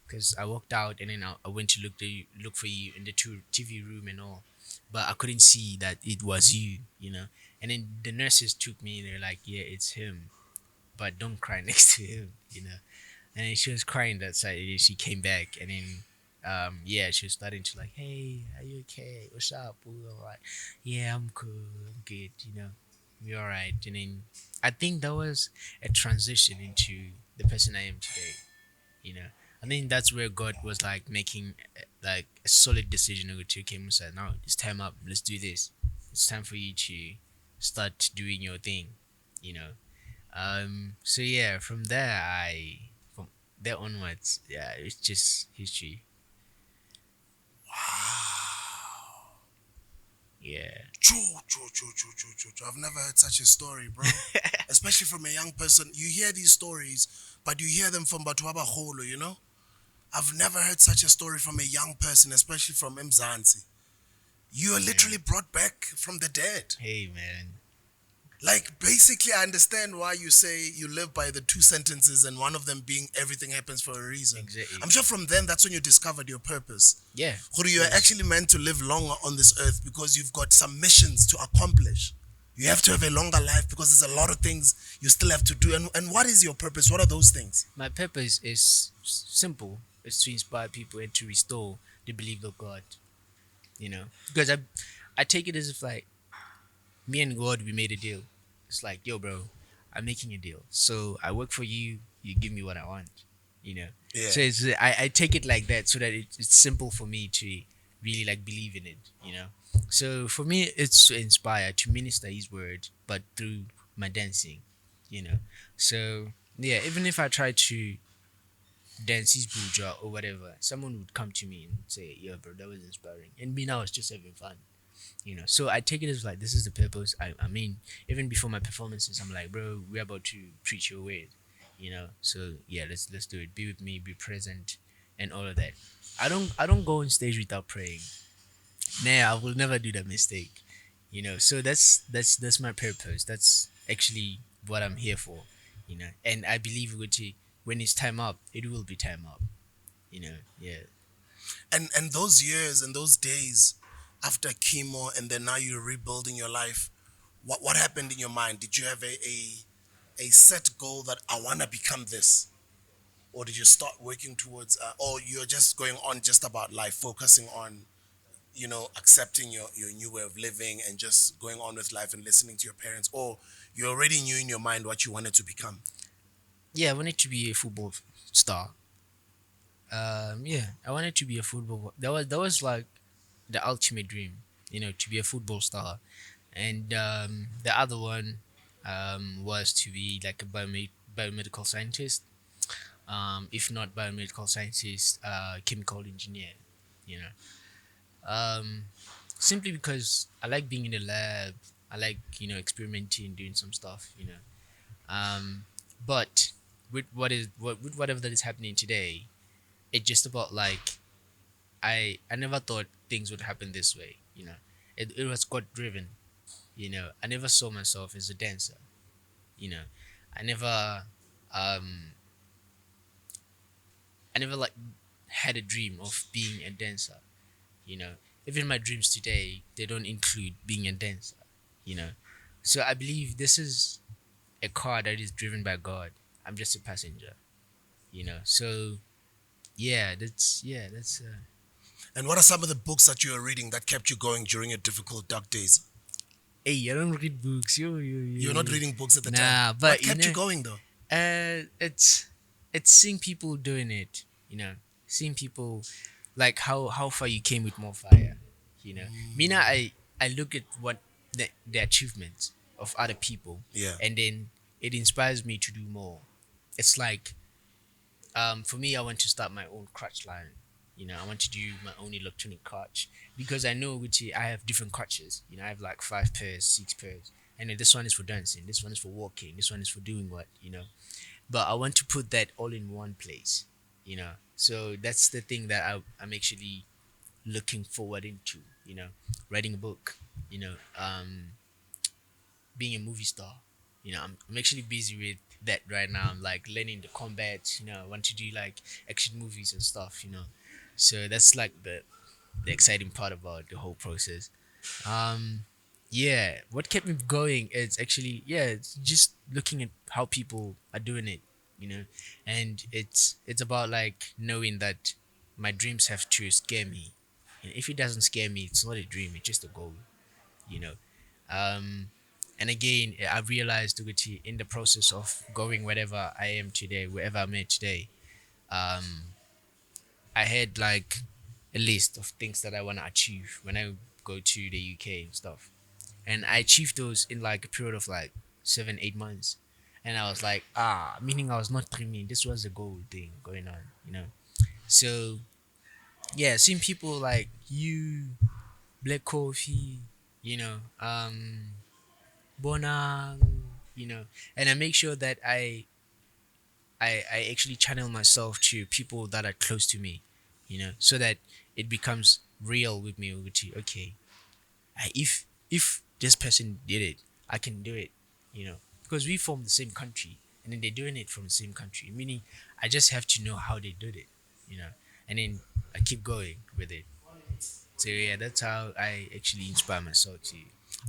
because I walked out and then I went to look for you in the TV room and all, but I couldn't see that it was you. You know, and then the nurses took me. They're like, "Yeah, it's him, but don't cry next to him." You know, and then she was crying that side. And then she came back, and then yeah, she was starting to like, "Hey, are you okay? What's up? We all right? Yeah, I'm cool. I'm good. You know, we all right." And then I think that was a transition into the person I am today. You know, I think that's where God was like making like a solid decision to came and said, "No, it's time up. Let's do this. It's time for you to start doing your thing." You know, so yeah, from there onwards, yeah, it's just history. Yeah.
True, true, true, true, true, true, true. I've never heard such a story, bro. Especially from a young person. You hear these stories, but you hear them from Batuaba Holo, you know? I've never heard such a story from a young person, especially from Mzansi. You are literally
Man.
brought back from the dead.
Hey man.
Like, basically, I understand why you say you live by the two sentences, and one of them being everything happens for a reason.
Exactly.
I'm sure from then, that's when you discovered your purpose.
Yeah,
Who
of
you are
course.
actually meant to live longer on this earth because you've got some missions to accomplish. You have to have a longer life because there's a lot of things you still have to do. And what is your purpose? What are those things?
My purpose is simple. It's to inspire people and to restore the belief of God. You know, because I take it as if like me and God we made a deal. It's like, yo, bro, I'm making a deal. So I work for you. You give me what I want. You know.
Yeah.
So I take it like that so that it's simple for me to really like believe in it. You know. So for me, it's to inspire to minister His word, but through my dancing. You know. So yeah, even if I try to dance his buja or whatever, someone would come to me and say, "Yeah, bro, that was inspiring," and me now it's just having fun. You know, so I take it as like this is the purpose. I mean, even before my performances, I'm like, bro, we're about to preach your word. You know, so yeah, let's do it. Be with me, be present, and all of that. I don't go on stage without praying. Nah, I will never do that mistake. You know, so that's my purpose. That's actually what I'm here for. You know, and I believe when it's time up, it will be time up. You know, yeah.
And those years and those days after chemo and then now you're rebuilding your life, what happened in your mind? Did you have a set goal that I want to become this? Or did you start working towards, or you're just going on just about life, focusing on, accepting your new way of living and just going on with life and listening to your parents? Or you already knew in your mind what you wanted to become?
Yeah, I wanted to be a football star. Yeah, I wanted to be a football. That was like the ultimate dream, you know, to be a football star. And the other one was to be like a biomedical scientist. If not biomedical scientist, chemical engineer. You know, simply because I like being in the lab. I like, experimenting, doing some stuff. Um, but with whatever that is happening today, it's just about like I never thought things would happen this way. It was God driven. I never saw myself as a dancer. You know, I never um I never like had a dream of being a dancer. You know, even my dreams today, they don't include being a dancer. You know, so I believe this is a car that is driven by God. I'm just a passenger. So that's
And what are some of the books that you are reading that kept you going during your difficult, dark days?
hey, I don't read books.
You're not reading books at the time.
Nah,
What
but
kept you going though?
it's seeing people doing it. Seeing people like how far you came with more fire. Me now, I look at what the achievements of other people,
Yeah.
and then it inspires me to do more. It's like for me, I want to start my own crutch line. I want to do my own electronic crutch because I know which I have different crutches. I have like 5 pairs, 6 pairs, and then this one is for dancing, this one is for walking, this one is for doing what. But I want to put that all in one place. So that's the thing that I'm actually looking forward into. Writing a book. Being a movie star. I'm actually busy with that right now. I'm like learning the combat. I want to do like action movies and stuff. So that's like the exciting part about the whole process. Um, yeah, what kept me going is actually it's just looking at how people are doing it. And it's about like knowing that my dreams have to scare me. And if it doesn't scare me, it's not a dream. It's just a goal. You know. Um, and again, I realized Uguti, in the process of going wherever I am today, wherever I'm at today, um, I had like a list of things that I want to achieve when I go to the UK and stuff. And I achieved those in like a period of like 7, 8 months. And I was like, meaning I was not dreaming. This was a goal thing going on. So yeah, seeing people like you, Black Coffee, you know, Bonang, and I make sure that I actually channel myself to people that are close to me, so that it becomes real with me. Okay, if this person did it, I can do it, because we from the same country, and then they're doing it from the same country. Meaning, I just have to know how they did it, and then I keep going with it. So yeah, that's how I actually inspire myself to.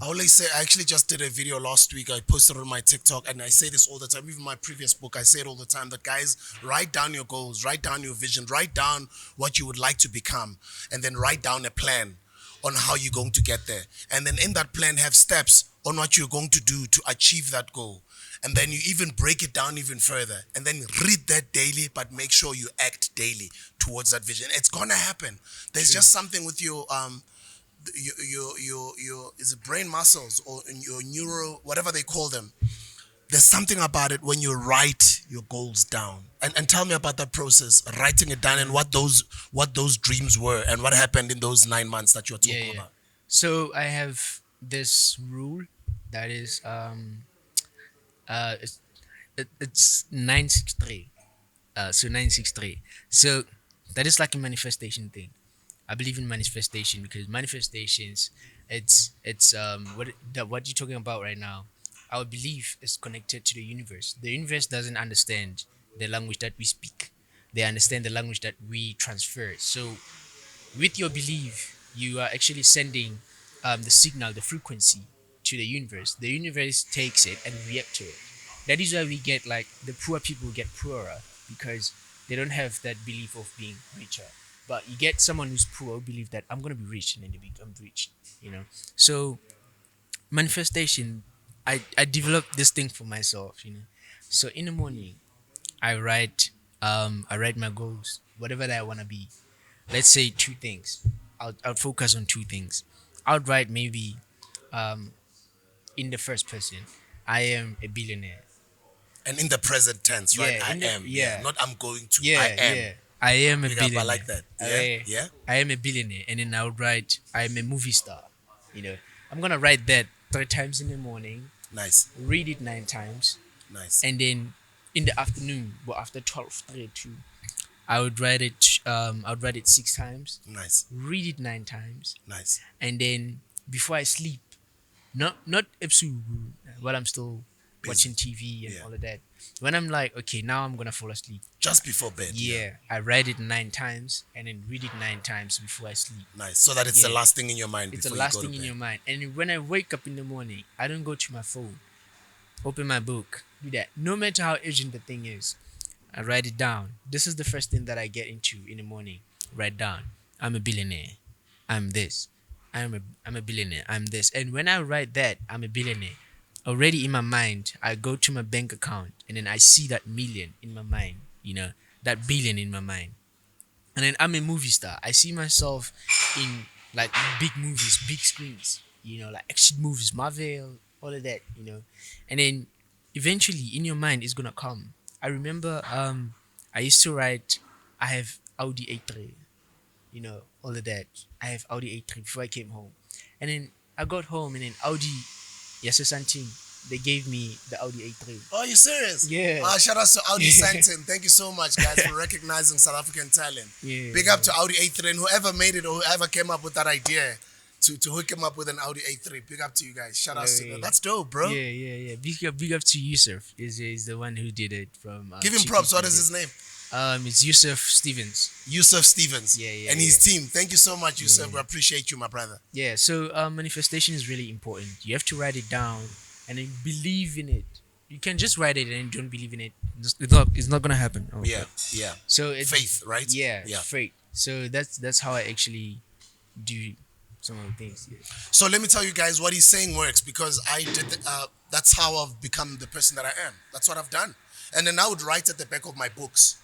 I always say, I actually just did a video last week. I posted on my TikTok, and I say this all the time. Even my previous book, I say it all the time that guys, write down your goals, write down your vision, write down what you would like to become, and then write down a plan on how you're going to get there. And then in that plan, have steps on what you're going to do to achieve that goal. And then you even break it down even further. And then read that daily, but make sure you act daily towards that vision. It's gonna happen. There's just something with your is it brain muscles or in your neuro, whatever they call them. There's something about it when you write your goals down. And tell me about that process, writing it down, and what those dreams were and what happened in those 9 months that you're
Yeah,
talking
yeah.
about.
So I have this rule that is it's, it's 963. So 963. So that is like a manifestation thing. I believe in manifestation because manifestations, what you're talking about right now. Our belief is connected to the universe. The universe doesn't understand the language that we speak. They understand the language that we transfer. So with your belief, you are actually sending the signal, the frequency to the universe. The universe takes it and react to it. That is why we get like the poor people get poorer because they don't have that belief of being richer. But you get someone who's poor who believe that I'm gonna be rich and then they become rich. So manifestation, I developed this thing for myself. So in the morning, I write my goals, whatever that I wanna be. Let's say two things. I'll focus on two things. I'll write maybe um in the first person. I am a billionaire.
And in the present tense, right?
Yeah,
I
in the
am. Yeah.
yeah,
Not I'm going to. I
yeah,
am.
yeah. I am a
Big up. I
billionaire.
like that. Yeah.
I,
Yeah.
I am a billionaire, and then I'll write I am a movie star. You know, I'm gonna write that three times in the morning,
Nice.
read it nine times,
Nice.
and then in the afternoon, but after 12:32, I would write it six times,
Nice.
read it nine times,
Nice.
and then before I sleep, not episode while I'm still
Busy.
watching TV and
Yeah.
all of that. When I'm like, okay, now I'm gonna fall asleep.
Just before bed. Yeah.
Yeah, I write it nine times and then read it nine times before I sleep.
Nice. So that it's the
Yeah.
last thing in your mind
It's the
before you
last
go to
thing in
bed.
your mind. And when I wake up in the morning, I don't go to my phone, open my book, do that. No matter how urgent the thing is, I write it down. This is the first thing that I get into in the morning. Write down. I'm a billionaire. I'm this. I'm a billionaire. I'm this. And when I write that, I'm a billionaire. Already in my mind, I go to my bank account and then I see that million in my mind, that billion in my mind. And then I'm a movie star. I see myself in like big movies, big screens, like action movies, Marvel, all of that. And then eventually in your mind it's gonna come. I remember I used to write I have Audi A3, all of that. I have Audi A3 before I came home. And then I got home and then Audi, yes, something, they gave me the Audi A3.
Oh, you serious?
Yeah.
Shout out to Audi Santin. Thank you so much, guys, for recognizing South African talent.
Yeah.
Big up to Audi A3 and whoever made it or whoever came up with that idea to hook him up with an Audi A3. Big up to you guys. Shout out to
Yeah.
them. That's dope, bro.
Yeah. Big up to Yusuf. Is the one who did it from.
Give him
Chief
props. What
Did
is
it.
his name?
It's Yusuf Stevens.
Yusuf Stevens.
Yeah,
And his team. Thank you so much, Yusuf. We appreciate you, my brother.
Yeah. So manifestation is really important. You have to write it down and then believe in it. You can just write it and don't believe in it. It's not gonna happen. Okay.
Yeah.
So it's
Faith, right?
Yeah.
Yeah.
Faith. So that's how I actually do some of the things. Yeah.
So let me tell you guys what he's saying works because that's how I've become the person that I am. That's what I've done. And then I would write at the back of my books,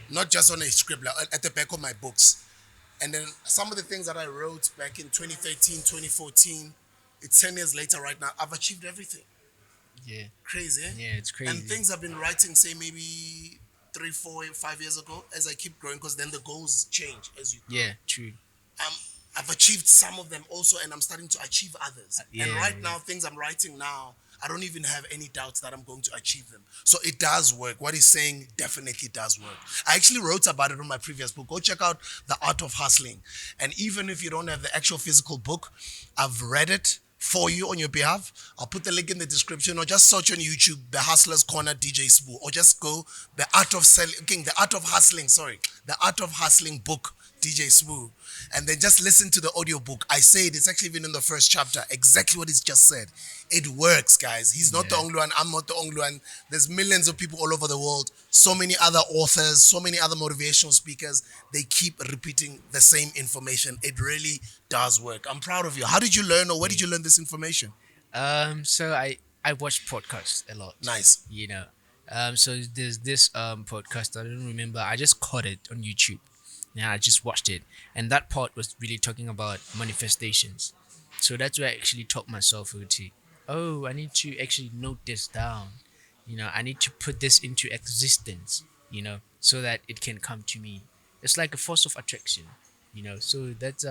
not just on a script, like at the back of my books. And then some of the things that I wrote back in 2013, 2014, it's 10 years later right now, I've achieved everything.
Yeah.
Crazy, eh?
Yeah. It's crazy.
And things I've been writing, say maybe 3, 4, 5 years ago, as I keep growing, because then the goals change as you grow.
Yeah. True.
um, I've achieved some of them also, and I'm starting to achieve others. And
yeah,
right
yeah.
now, things I'm writing now, I don't even have any doubts that I'm going to achieve them. So it does work. What he's saying definitely does work. I actually wrote about it on my previous book. Go check out The Art of Hustling. And even if you don't have the actual physical book, I've read it for you on your behalf. I'll put the link in the description, or just search on YouTube, The Hustler's Corner DJ Spoo, or just go The Art of Hustling book, DJ Spoo, and then just listen to the audio book. I say it's actually even in the first chapter, exactly what he's just said. It works, guys. He's not the only one. I'm not the only one. There's millions of people all over the world. So many other authors, so many other motivational speakers. They keep repeating the same information. It really does work. I'm proud of you. How did you learn, or where did you learn this information?
So I watch podcasts a lot.
Nice.
So there's this podcast, I don't remember. I just caught it on YouTube. Yeah, I just watched it, and that part was really talking about manifestations. So that's where I actually taught myself to. Oh, I need to actually note this down. I need to put this into existence. So that it can come to me. It's like a force of attraction. So that's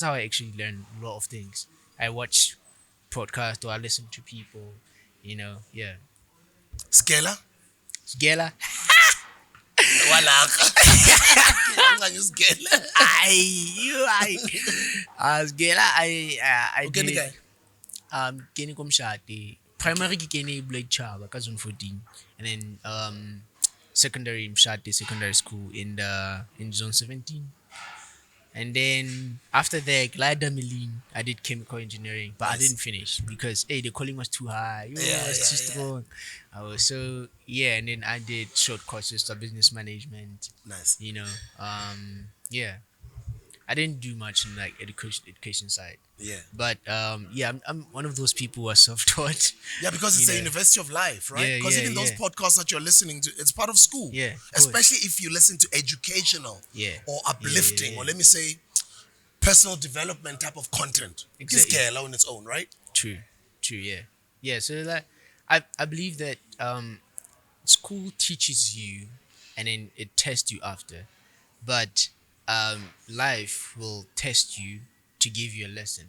how I actually learn a lot of things. I watch podcasts or I listen to people. Yeah.
Scala?
Gela.
Walaka. Scala.
Gela I
Okay,
did
guy.
kene ko mshadi. Primary ke kene Blake Chaba ka zone 14, and then secondary mshadi secondary school in zone 17. And then after that, Glida Meline, I did chemical engineering, but I
Nice.
didn't finish because the calling was too high.
Yeah,
It was too
yeah.
strong. I was so and then I did short courses of business management.
Nice.
Yeah, I didn't do much in like education side,
Yeah.
but I'm one of those people who are self-taught.
Yeah, because it's
You
a
know.
university of life, right?
Yeah,
Because
yeah,
even those
yeah.
podcasts that you're listening to, it's part of school.
Yeah, of course.
Especially if you listen to educational
Yeah.
or uplifting,
yeah.
or let me say, personal development type of content.
Exactly.
It's scale on its own, right?
True, yeah. So like, I believe that school teaches you, and then it tests you after, but life will test you to give you a lesson.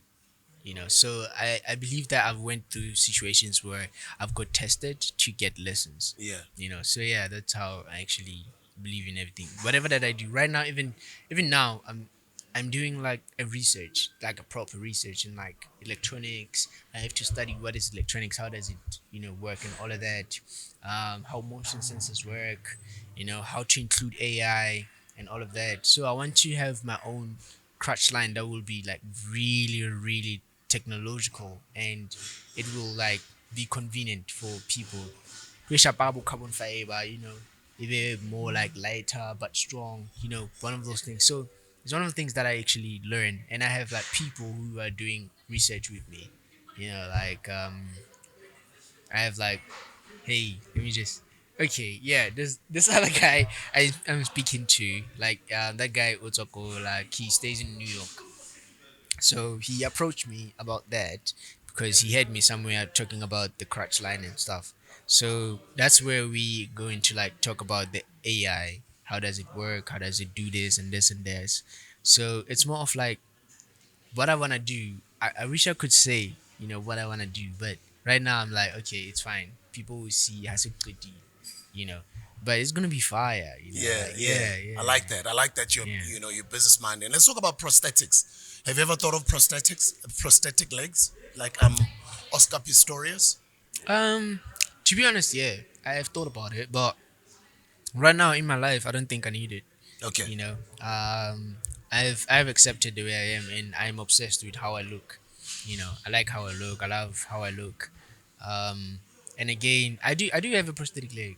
So I believe that I've went through situations where I've got tested to get lessons.
Yeah.
So yeah, that's how I actually believe in everything, whatever that I do right now. Even now, I'm doing like a research, like a proper research in like electronics. I have to study what is electronics, how does it work, and all of that. How motion sensors work, how to include AI and all of that. So I want to have my own crutch line that will be like really, really technological, and it will like be convenient for people. Babu carbon fiber, maybe more like lighter but strong, one of those things. So it's one of the things that I actually learn, and I have like people who are doing research with me. Like I have like, hey, let me just. Okay, yeah, this other guy I'm speaking to, like that guy Otoko, like he stays in New York. So he approached me about that because he had me somewhere talking about the crutch line and stuff. So that's where we going to like talk about the AI. How does it work? How does it do this and this and this? So it's more of like what I wanna do. I wish I could say, what I wanna do, but right now I'm like, okay, it's fine. People will see has a good deed, you know. But it's gonna be fire,
Yeah,
like
yeah.
yeah,
I
yeah,
like that. I like that you're,
yeah.
you're business minded. And let's talk about prosthetics. Have you ever thought of prosthetics, prosthetic legs, like Oscar Pistorius?
Um to be honest, yeah, I have thought about it, but right now in my life I don't think I need it.
Okay.
you know I've accepted the way I am, and I'm obsessed with how I look. I like how I look, I love how I look. And again, I do have a prosthetic leg.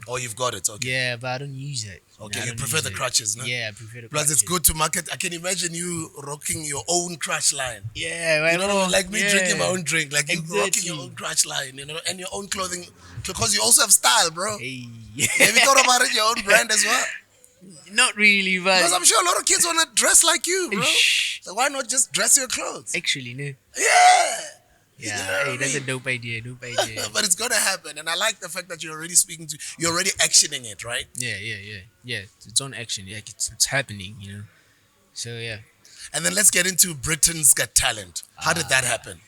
Oh, you've got it. Okay.
Yeah, but I don't use it.
Okay.
I
You
don't
prefer
use
the
it.
crutches, no?
Yeah, I prefer the
Plus, it's
crutches.
good to market. I can imagine you rocking your own crutch line.
Yeah,
You
right,
know what I mean?
more.
Like me drinking my
Yeah,
own drink, like you rocking your own
exactly.
crutch line, and your own clothing, because you also have style, bro.
Hey.
Have you thought about it, your own brand as well?
Not really, but
Because I'm sure a lot of kids want to dress like you, bro.
Ish.
So why not just dress your clothes?
Actually, no.
Yeah. You know
Yeah, hey,
what I
that's a
mean?
dope idea. Dope idea.
But it's gonna happen, and I like the fact that you're already actioning it, right?
Yeah, yeah, yeah, yeah. It's on action. Like it's happening. So yeah.
And then let's get into Britain's Got Talent. How did that happen?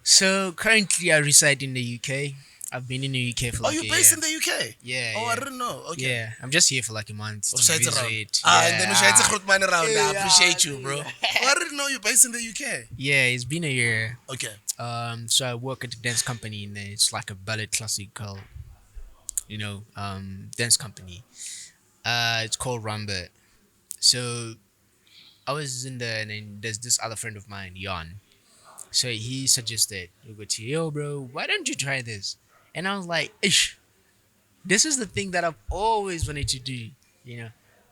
So currently I reside in the UK. I've been in the UK for
Oh,
like
you're
a
based
year.
in the UK?
Yeah,
Oh, I
yeah,
didn't know. Okay.
yeah. I'm just here for like a month
Or
to
shades around.
visit.
And then
Yeah,
we shades around. I
yeah,
appreciate you, bro. Oh, I didn't know you're based in the UK.
yeah. It's been a year.
Okay.
So I work at a dance company, and it's like a ballet classical, dance company. It's called Rambert. So I was in there, and then there's this other friend of mine, Jan. So he suggested, yo, bro, why don't you try this? And I was like, ish, this is the thing that I've always wanted to do, you know.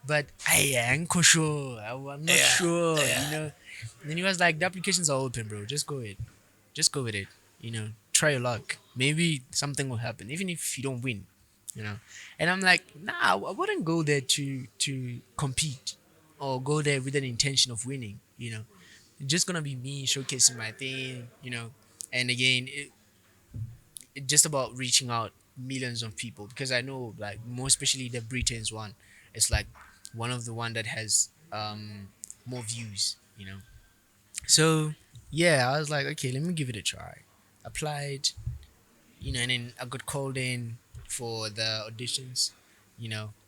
But I ain't sure. I'm not
Yeah.
sure. And then he was like, the applications are open, bro. Just go ahead. Just go with it. Try your luck. Maybe something will happen, even if you don't win. You know. And I'm like, nah, I wouldn't go there to compete or go there with an intention of winning. It's just gonna be me showcasing my thing. And again, it's just about reaching out millions of people, because I know, like, more especially the Britain's one, it's like one of the one that has more views. So yeah, I was like, okay, let me give it a try. Applied, and then I got called in for the auditions.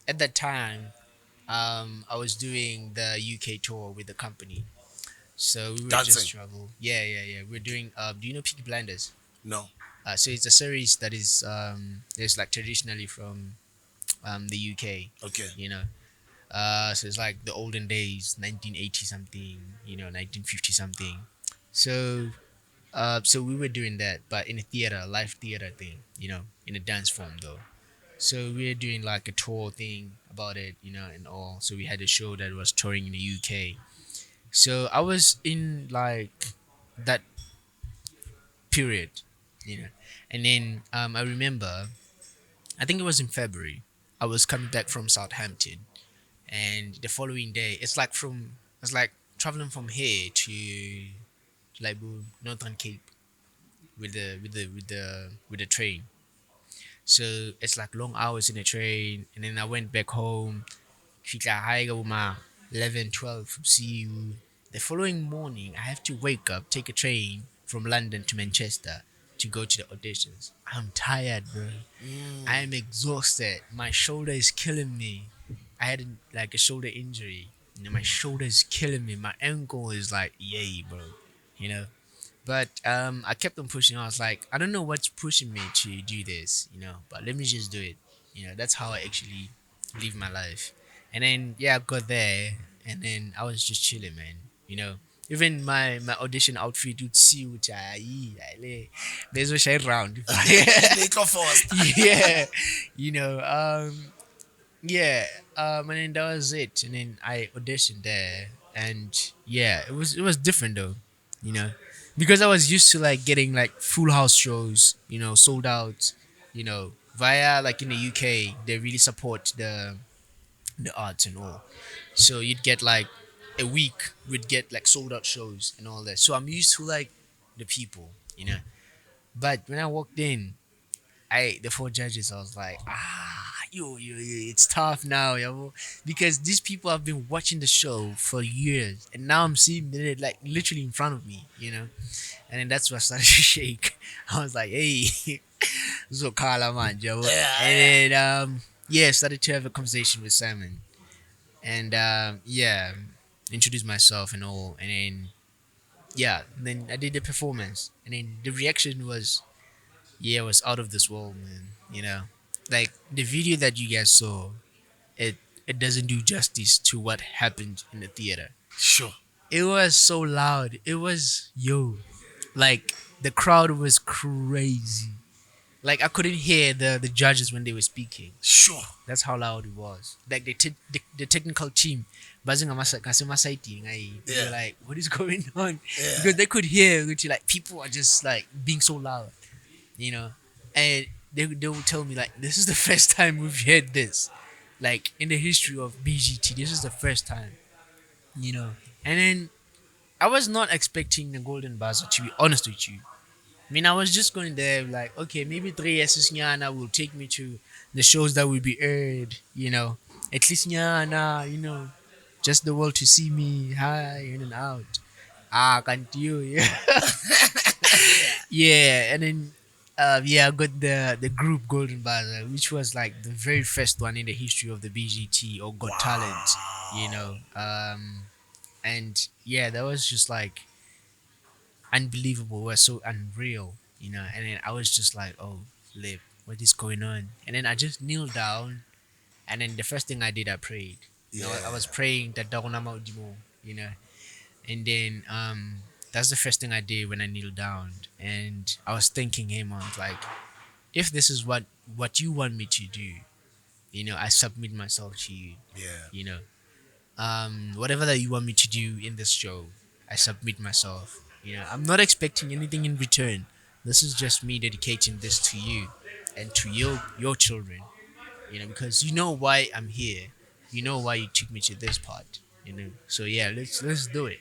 At that time, I was doing the UK tour with the company, so we were just
Dancing.
travel. Yeah, yeah, yeah. We're doing. Do you know Peaky Blinders?
No.
So it's a series that is like traditionally from the UK.
Okay.
You know, so it's like the olden days, 1980 something. 1950 something. So so we were doing that, but in a theater, live theater thing. In a dance form though. So we were doing like a tour thing about it, and all. So we had a show that was touring in the UK. So I was in like that period, you know. And then I remember, I think it was in February. I was coming back from Southampton, and the following day, it's like traveling from here to like Northern Cape with the train. So it's like long hours in the train, and then I went back home. Fika high 11, 12, see you. The following morning, I have to wake up, take a train from London to Manchester to go to the auditions. I'm tired, bro. I am exhausted. My shoulder is killing me. I had like a shoulder injury. My shoulder is killing me. My ankle is like, yay, bro. You know. But I kept on pushing. I was like, I don't know what's pushing me to do this, but let me just do it. That's how I actually live my life. And then yeah, I got there, and then I was just chilling, man. You know, even my audition outfit would see which there's a shade round.
Nico Forst.
Yeah, you know, yeah, and then that was it. And then I auditioned there, and yeah, it was different though, you know, because I was used to like getting like full house shows, sold out, via like in the UK they really support the arts and all, so you'd get like a week we'd get like sold out shows and all that. So I'm used to like the people, but when I walked in, the four judges, I was like, it's tough now, yo, because these people have been watching the show for years, and now I'm seeing it like literally in front of me, and then that's when I started to shake. I was like, hey, so Carla man, yo,
Yeah.
and then yeah, started to have a conversation with Simon, and yeah, introduced myself and all, and then yeah, then I did the performance, and then the reaction was yeah, it was out of this world, man. Like the video that you guys saw, it doesn't do justice to what happened in the theater.
Sure.
It was so loud. It was like the crowd was crazy. Like I couldn't hear the judges when they were speaking.
Sure.
That's how loud it was. Like the technical team, buzzing on my side, they were
Yeah.
like, "What is going on?"
Yeah.
Because they could hear, literally, like people are just like being so loud, you know, and they will tell me like, "This is the first time we've heard this, like in the history of BGT. This is the first time, you know." And then I was not expecting the golden buzzer, to be honest with you. I mean, I was just going there like, okay, maybe 3 years Nyana will take me to the shows that will be aired, At least Nyana, just the world to see me, hi, in and out. Ah, can't you? Yeah. Yeah, and then yeah, I got the group Golden Buzzer, which was like the very first one in the history of the BGT or Got Talent, you
Wow.
know. And yeah, that was just like unbelievable. It was so unreal, And then I was just like, oh, flip, what is going on? And then I just kneeled down, and then the first thing I did, I prayed. I was
Yeah.
praying that Dagonama Udimo, and then that's the first thing I did when I kneeled down, and I was thanking him. I was like, if this is what you want me to do, I submit myself to you.
Yeah.
You know, whatever that you want me to do in this show, I submit myself. I'm not expecting anything in return. This is just me dedicating this to you and to your children. Because you know why I'm here. You know why you took me to this part. So yeah, let's do it.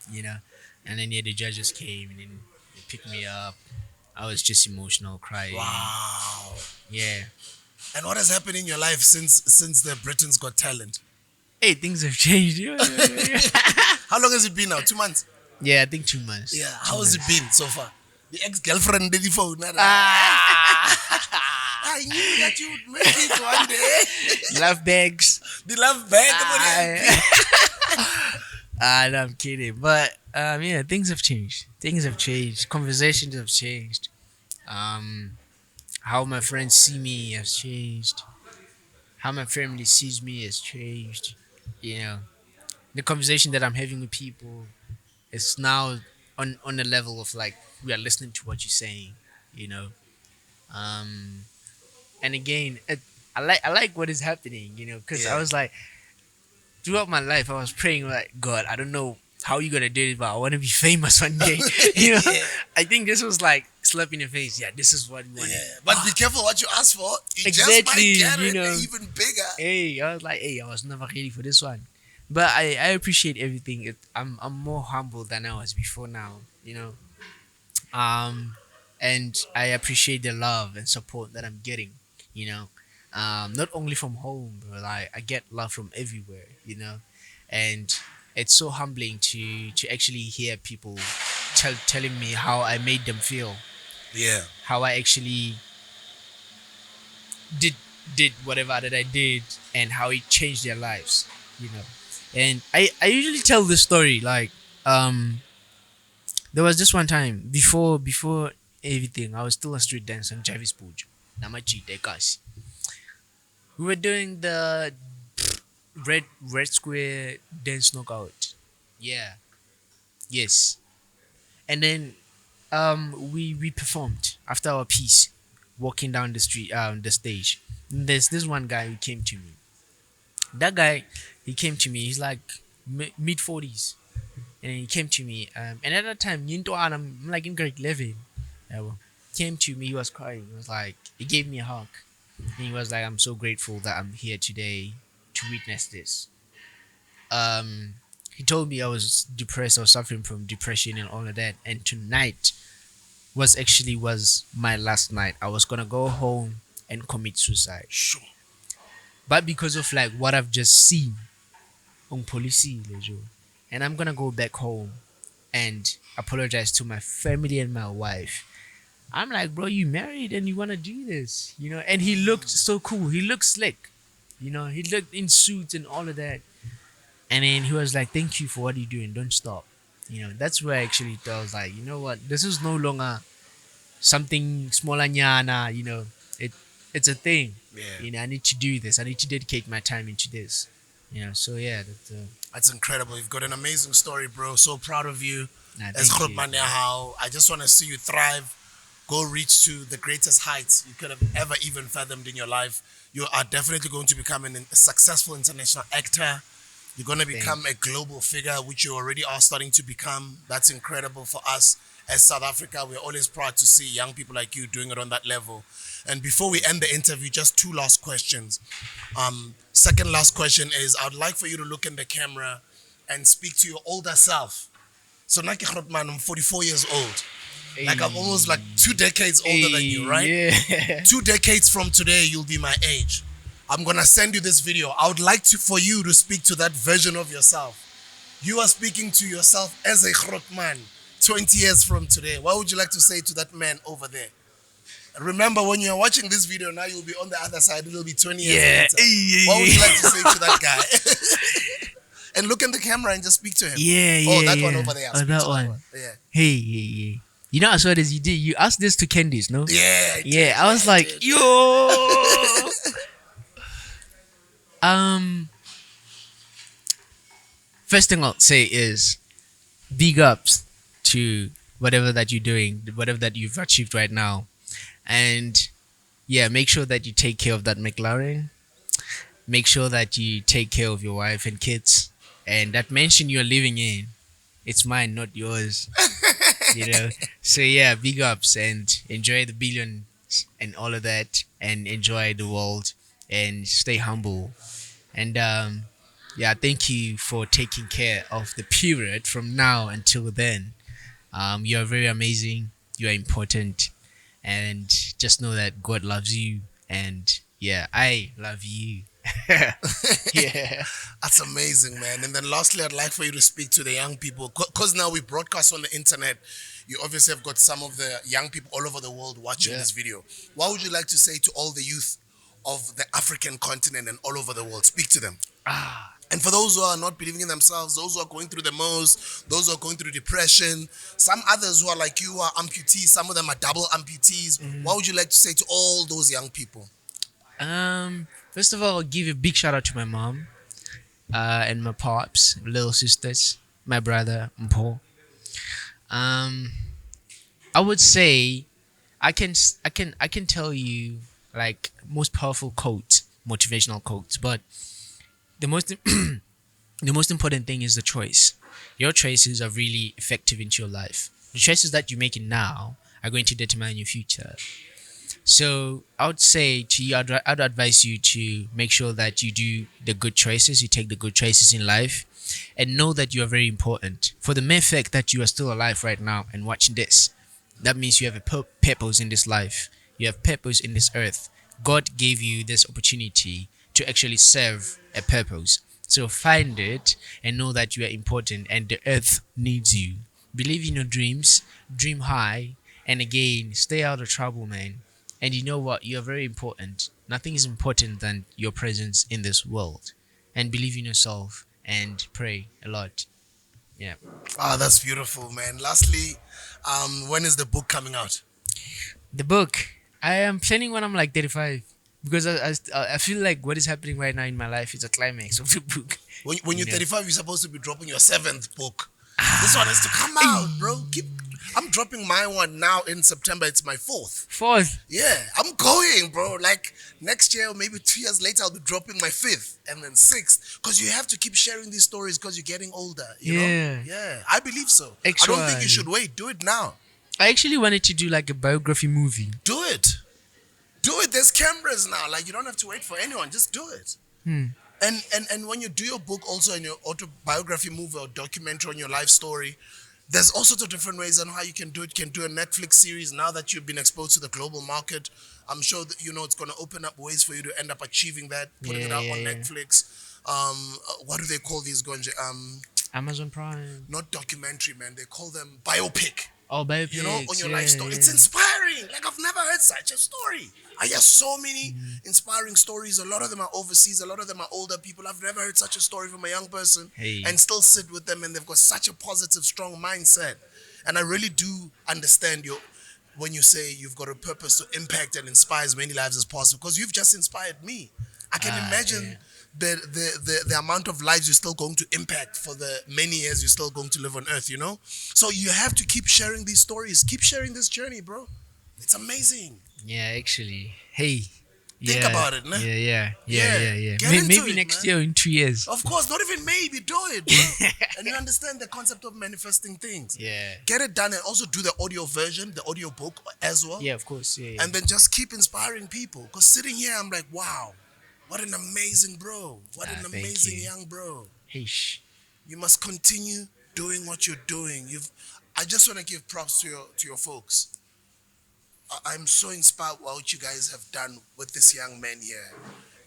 you know. And then yeah, the judges came and then they picked me up. I was just emotional, crying.
Wow.
Yeah.
And what has happened in your life since the Britain's Got Talent?
Hey, things have changed. Yeah.
How long has it been now? 2 months?
Yeah, I think 2 months.
Yeah.
Two
How has it
months.
been so far? The ex-girlfriend did the phone.
Ah,
I knew that you would make it one day.
love bags.
The love bag.
No, I'm kidding. But yeah, things have changed. Things have changed. Conversations have changed. Um, how my friends see me has changed. How my family sees me has changed. You know, the conversation that I'm having with people is now on the level of like we are listening to what you're saying. You know, um, and again, I like what is happening. Because I
Yeah.
was like throughout my life, I was praying like, God, I don't know how you gonna do it, but I want to be famous one day. you know,
Yeah.
I think this was like slap in the face. Yeah, this is what we wanted.
Yeah. But be careful what you ask for. You just might
Exactly,
get it
you know.
even bigger.
Hey, I was like, hey, I was never ready for this one. But I appreciate everything. I'm more humble than I was before now. Um, and I appreciate the love and support that I'm getting. You know, not only from home, but like I get love from everywhere. And it's so humbling to actually hear people telling me how I made them feel,
Yeah.
how I actually did did whatever that I did, and how it changed their lives, you know. And I usually tell this story like, um there was just one time before everything, I was still a street dancer in Javis Pujo. Namachi Dekas. We were doing the red square dance knockout. Yeah. Yes. And then we performed after our piece, walking down the street the stage. There's this one guy who came to me. That guy, he came to me. He's like mid 40s, and he came to me. And at that time, I'm like in grade 11. Well, came to me. He was crying. He was like, he gave me a hug. And he was like, I'm so grateful that I'm here today to witness this. He told me I was depressed. I was suffering from depression and all of that. And tonight was my last night. I was gonna go home and commit suicide.
Sure.
But because of like what I've just seen on policy, and I'm gonna go back home and apologize to my family and my wife. I'm like, bro, you married and you wanna do this, you know? And he looked so cool. He looked slick, you know. He looked in suits and all of that. And then he was like, thank you for what you're doing. Don't stop. You know, that's where I actually thought, I was like, you know what? This is no longer something smolanyana, you know. It's a thing.
Yeah.
You know, I need to do this. I need to dedicate my time into this. You know, so yeah,
That's incredible. You've got an amazing story, bro. So proud of you.
nah,
As
thank you.
Grootman Nyahau, I just want to see you thrive, go reach to the greatest heights you could have ever even fathomed in your life. You are definitely going to become a successful international actor. You're going to become a global figure, which you already are starting to become. That's incredible for us as South Africa. We're always proud to see young people like you doing it on that level. And before we end the interview, just two last questions. Second last question is, I would like for you to look in the camera and speak to your older self. So, Naki Grootman, I'm 44 years old. Like, I'm almost like 2 decades older than you, right?
Yeah.
2 decades from today, you'll be my age. I'm gonna send you this video. I would like for you to speak to that version of yourself. You are speaking to yourself as a Grootman 20 years from today. What would you like to say to that man over there? Remember, when you're watching this video now, you'll be on the other side. It'll be 20 years
Yeah.
later. What would you like to say to that guy? And look in the camera and just speak to him.
Yeah,
Oh,
yeah,
that one
yeah.
over there.
Oh,
Speak
that
to
one.
Yeah.
Hey, yeah, yeah. You know, I saw this. You did. You asked this to Candice, no?
Yeah. I
Yeah.
did,
I was like,
did.
yo. First thing I'll say is big ups to whatever that you're doing, whatever that you've achieved right now, and yeah, make sure that you take care of that McLaren. Make sure that you take care of your wife and kids, and that mansion you're living in, it's mine, not yours. You know. So yeah, big ups and enjoy the billions and all of that, and enjoy the world and stay humble. And yeah, thank you for taking care of the period from now until then. You are very amazing. You are important, and just know that God loves you, and yeah, I love you. Yeah.
That's amazing, man. And then lastly, I'd like for you to speak to the young people. Because now we broadcast on the internet. You obviously have got some of the young people all over the world watching
Yeah.
this video. What would you like to say to all the youth of the African continent and all over the world? Speak to them.
Ah,
And for those who are not believing in themselves, those who are going through the most, those who are going through depression, some others who are like you are amputees, some of them are double amputees. What would you like to say to all those young people?
first of all, I'll give a big shout out to my mom, and my pops, little sisters, my brother, Mpo. Um, I would say I can tell you like most powerful quotes, motivational quotes, but the most the most important thing is the choice. Your choices are really effective into your life. The choices that you're making now are going to determine your future. So I would say to you, I'd advise you to make sure that you do the good choices, you take the good choices in life, and know that you are very important. For the mere fact that you are still alive right now and watching this, that means you have a purpose in this life. You have purpose in this earth. God gave you this opportunity to actually serve a purpose. So find it and know that you are important and the earth needs you. Believe in your dreams, dream high, and again, stay out of trouble, man. And you know what? You're very important. Nothing is important than your presence in this world. And believe in yourself and pray a lot. Yeah.
Ah, that's beautiful, man. Lastly, when is the book coming out?
The book. I am planning when I'm like 35 because I feel like what is happening right now in my life is a climax of the book.
When
You
you're
know.
35, you're supposed to be dropping your seventh book. This one has to come out, bro. I'm dropping my one now in September. It's my fourth.
Fourth.
Yeah, I'm going, bro. Like next year, or maybe 2 years later, I'll be dropping my fifth and then sixth. Because you have to keep sharing these stories because you're getting older, you know?
Yeah.
Yeah, I believe so. I don't think you should wait. Do it now.
I actually wanted to do like a biography movie.
Do it. Do it. There's cameras now. Like you don't have to wait for anyone. Just do it.
Hmm.
And when you do your book also in your autobiography movie or documentary on your life story, there's all sorts of different ways on how you can do it. You can do a Netflix series now that you've been exposed to the global market. I'm sure that you know it's going to open up ways for you to end up achieving that, putting it
Yeah,
out
yeah,
on
yeah.
Netflix. What do they call these gonja?
Amazon Prime.
Not documentary, man. They call them biopic.
Oh, biopics.
You know, on your
Yeah,
life story. It's
yeah.
inspiring. Like I've never heard such a story. I hear so many inspiring stories. A lot of them are overseas. A lot of them are older people. I've never heard such a story from a young person
Hey.
and still sit with them and they've got such a positive, strong mindset. And I really do understand your when you say you've got a purpose to impact and inspire as many lives as possible because you've just inspired me. I can imagine
Yeah.
the amount of lives you're still going to impact for the many years you're still going to live on earth, you know? So you have to keep sharing these stories. Keep sharing this journey, bro. It's amazing.
Yeah, actually. Hey.
Think
Yeah.
about it, man.
Yeah, yeah, yeah,
Yeah.
yeah, yeah.
Get into
Maybe
it,
next
man.
year or in 2 years.
Of course, not even maybe, do it, bro. And you understand the concept of manifesting things.
Yeah.
Get it done and also do the audio version, the audio book as well.
Yeah, of course. Yeah. Yeah.
And then just keep inspiring people. Because sitting here, I'm like, wow, what an amazing bro. What an
Thank
amazing
you.
young bro.
Hey, shh.
You must continue doing what you're doing. I just want to give props to your folks. I'm so inspired by what you guys have done with this young man here.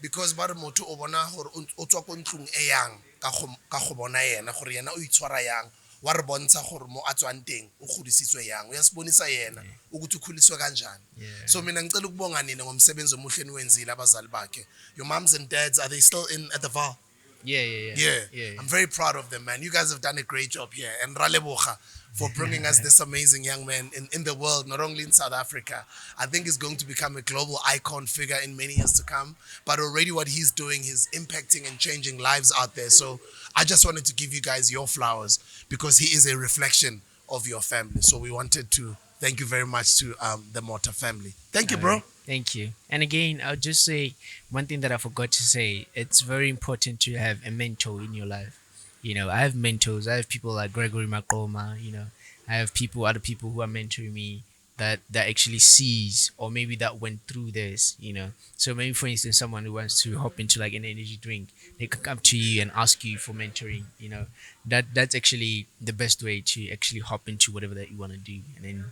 Because ba re motho o bona gore o tswa ko ntlong e yang ka go bona yena gore yena o itshwara yang wa re bontsha gore mo a tswang teng o godisitswe yang o ya sibonisa yena ukuthi ukhuliswe kanjani.
Yeah.
So mina ngicela ukubonga nina ngomsebenzi omuhle niwenzile abazali bakhe. Your moms and dads, are they still in at the VAR?
Yeah, yeah, yeah.
Yeah.
Yeah.
I'm very proud of them, man. You guys have done a great job here. And Ralebocha for bringing us this amazing young man in the world, not only in South Africa. I think he's going to become a global icon figure in many years to come. But already what he's doing, he's impacting and changing lives out there. So I just wanted to give you guys your flowers because he is a reflection of your family. So we wanted to thank you very much to the MOTHA family. Thank you, bro.
Thank you. And again, I'll just say one thing that I forgot to say. It's very important to have a mentor in your life. You know, I have mentors. I have people like Gregory Makoma. You know, I have other people who are mentoring me that actually sees or maybe that went through this. You know, so maybe for instance, someone who wants to hop into like an energy drink, they can come to you and ask you for mentoring. You know, that's actually the best way to actually hop into whatever that you want to do, and then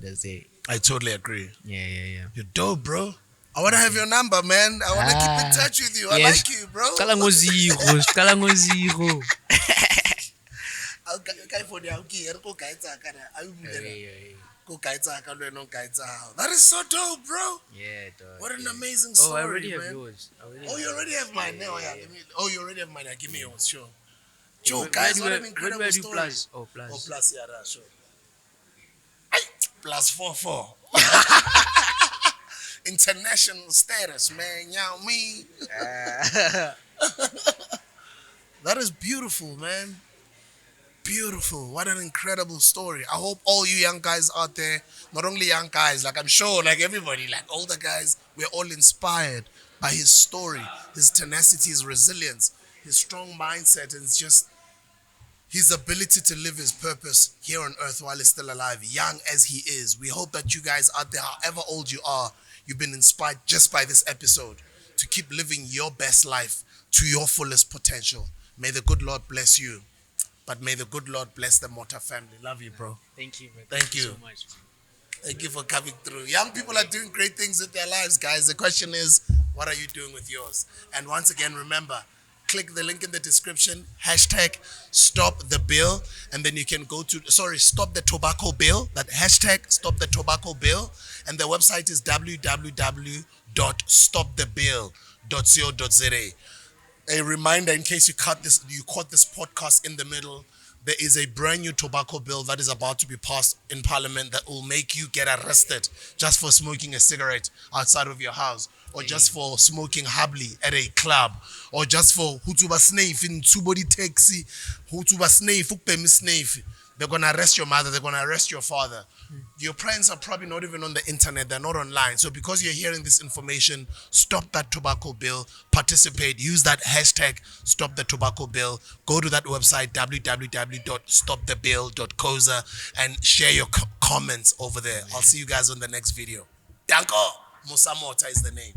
that's it.
I totally agree.
Yeah, yeah, yeah.
You're dope, bro. I want to have your number, man. I want to keep in touch with you. I
yes.
like you, bro.
Qala ngo zero. Qala ngo zero.
That is so dope, bro.
Yeah, dog.
What an
yeah.
amazing
Oh,
story,
I already
man.
have yours.
Oh, you already have mine. No, yeah.
yeah.
Oh, you already have mine. Give me yours, sure.
Yeah,
Sure,
where
guys,
do
what
I-
an
where do
incredible
I do
story.
plus? Oh, plus.
Oh, plus, yeah, that's sure. Ay, plus 4. International status, man. Y'all me. That is beautiful, man. Beautiful. What an incredible story. I hope all you young guys out there, not only young guys, like I'm sure, like everybody, like older guys, we're all inspired by his story, his tenacity, his resilience, his strong mindset, and it's just his ability to live his purpose here on earth while he's still alive, young as he is. We hope that you guys out there, however old you are, you've been inspired just by this episode to keep living your best life to your fullest potential. May the good Lord bless you. But may the good Lord bless the MOTHA family. Love you, bro.
Thank you, man.
Thank you.
so much.
Thank you for coming through. Young people are doing great things with their lives, guys. The question is, what are you doing with yours? And once again, remember, click the link in the description, hashtag stop the bill, and then you can go to, stop the tobacco bill, that hashtag stop the tobacco bill, and the website is www.stopthebill.co.za. A reminder in case you caught this podcast in the middle, there is a brand new tobacco bill that is about to be passed in parliament that will make you get arrested just for smoking a cigarette outside of your house, or just for smoking habli at a club, or just for hutuba sniff in tubody taxi, hutuba sniff, sniff. They're gonna arrest your mother, they're gonna arrest your father. Your parents are probably not even on the internet, they're not online. So because you're hearing this information, stop that tobacco bill, participate, use that hashtag stop the tobacco bill, go to that website www.stopthebill.coza and share your comments over there. I'll see you guys on the next video. Danko! MUSA MOTHA is the name.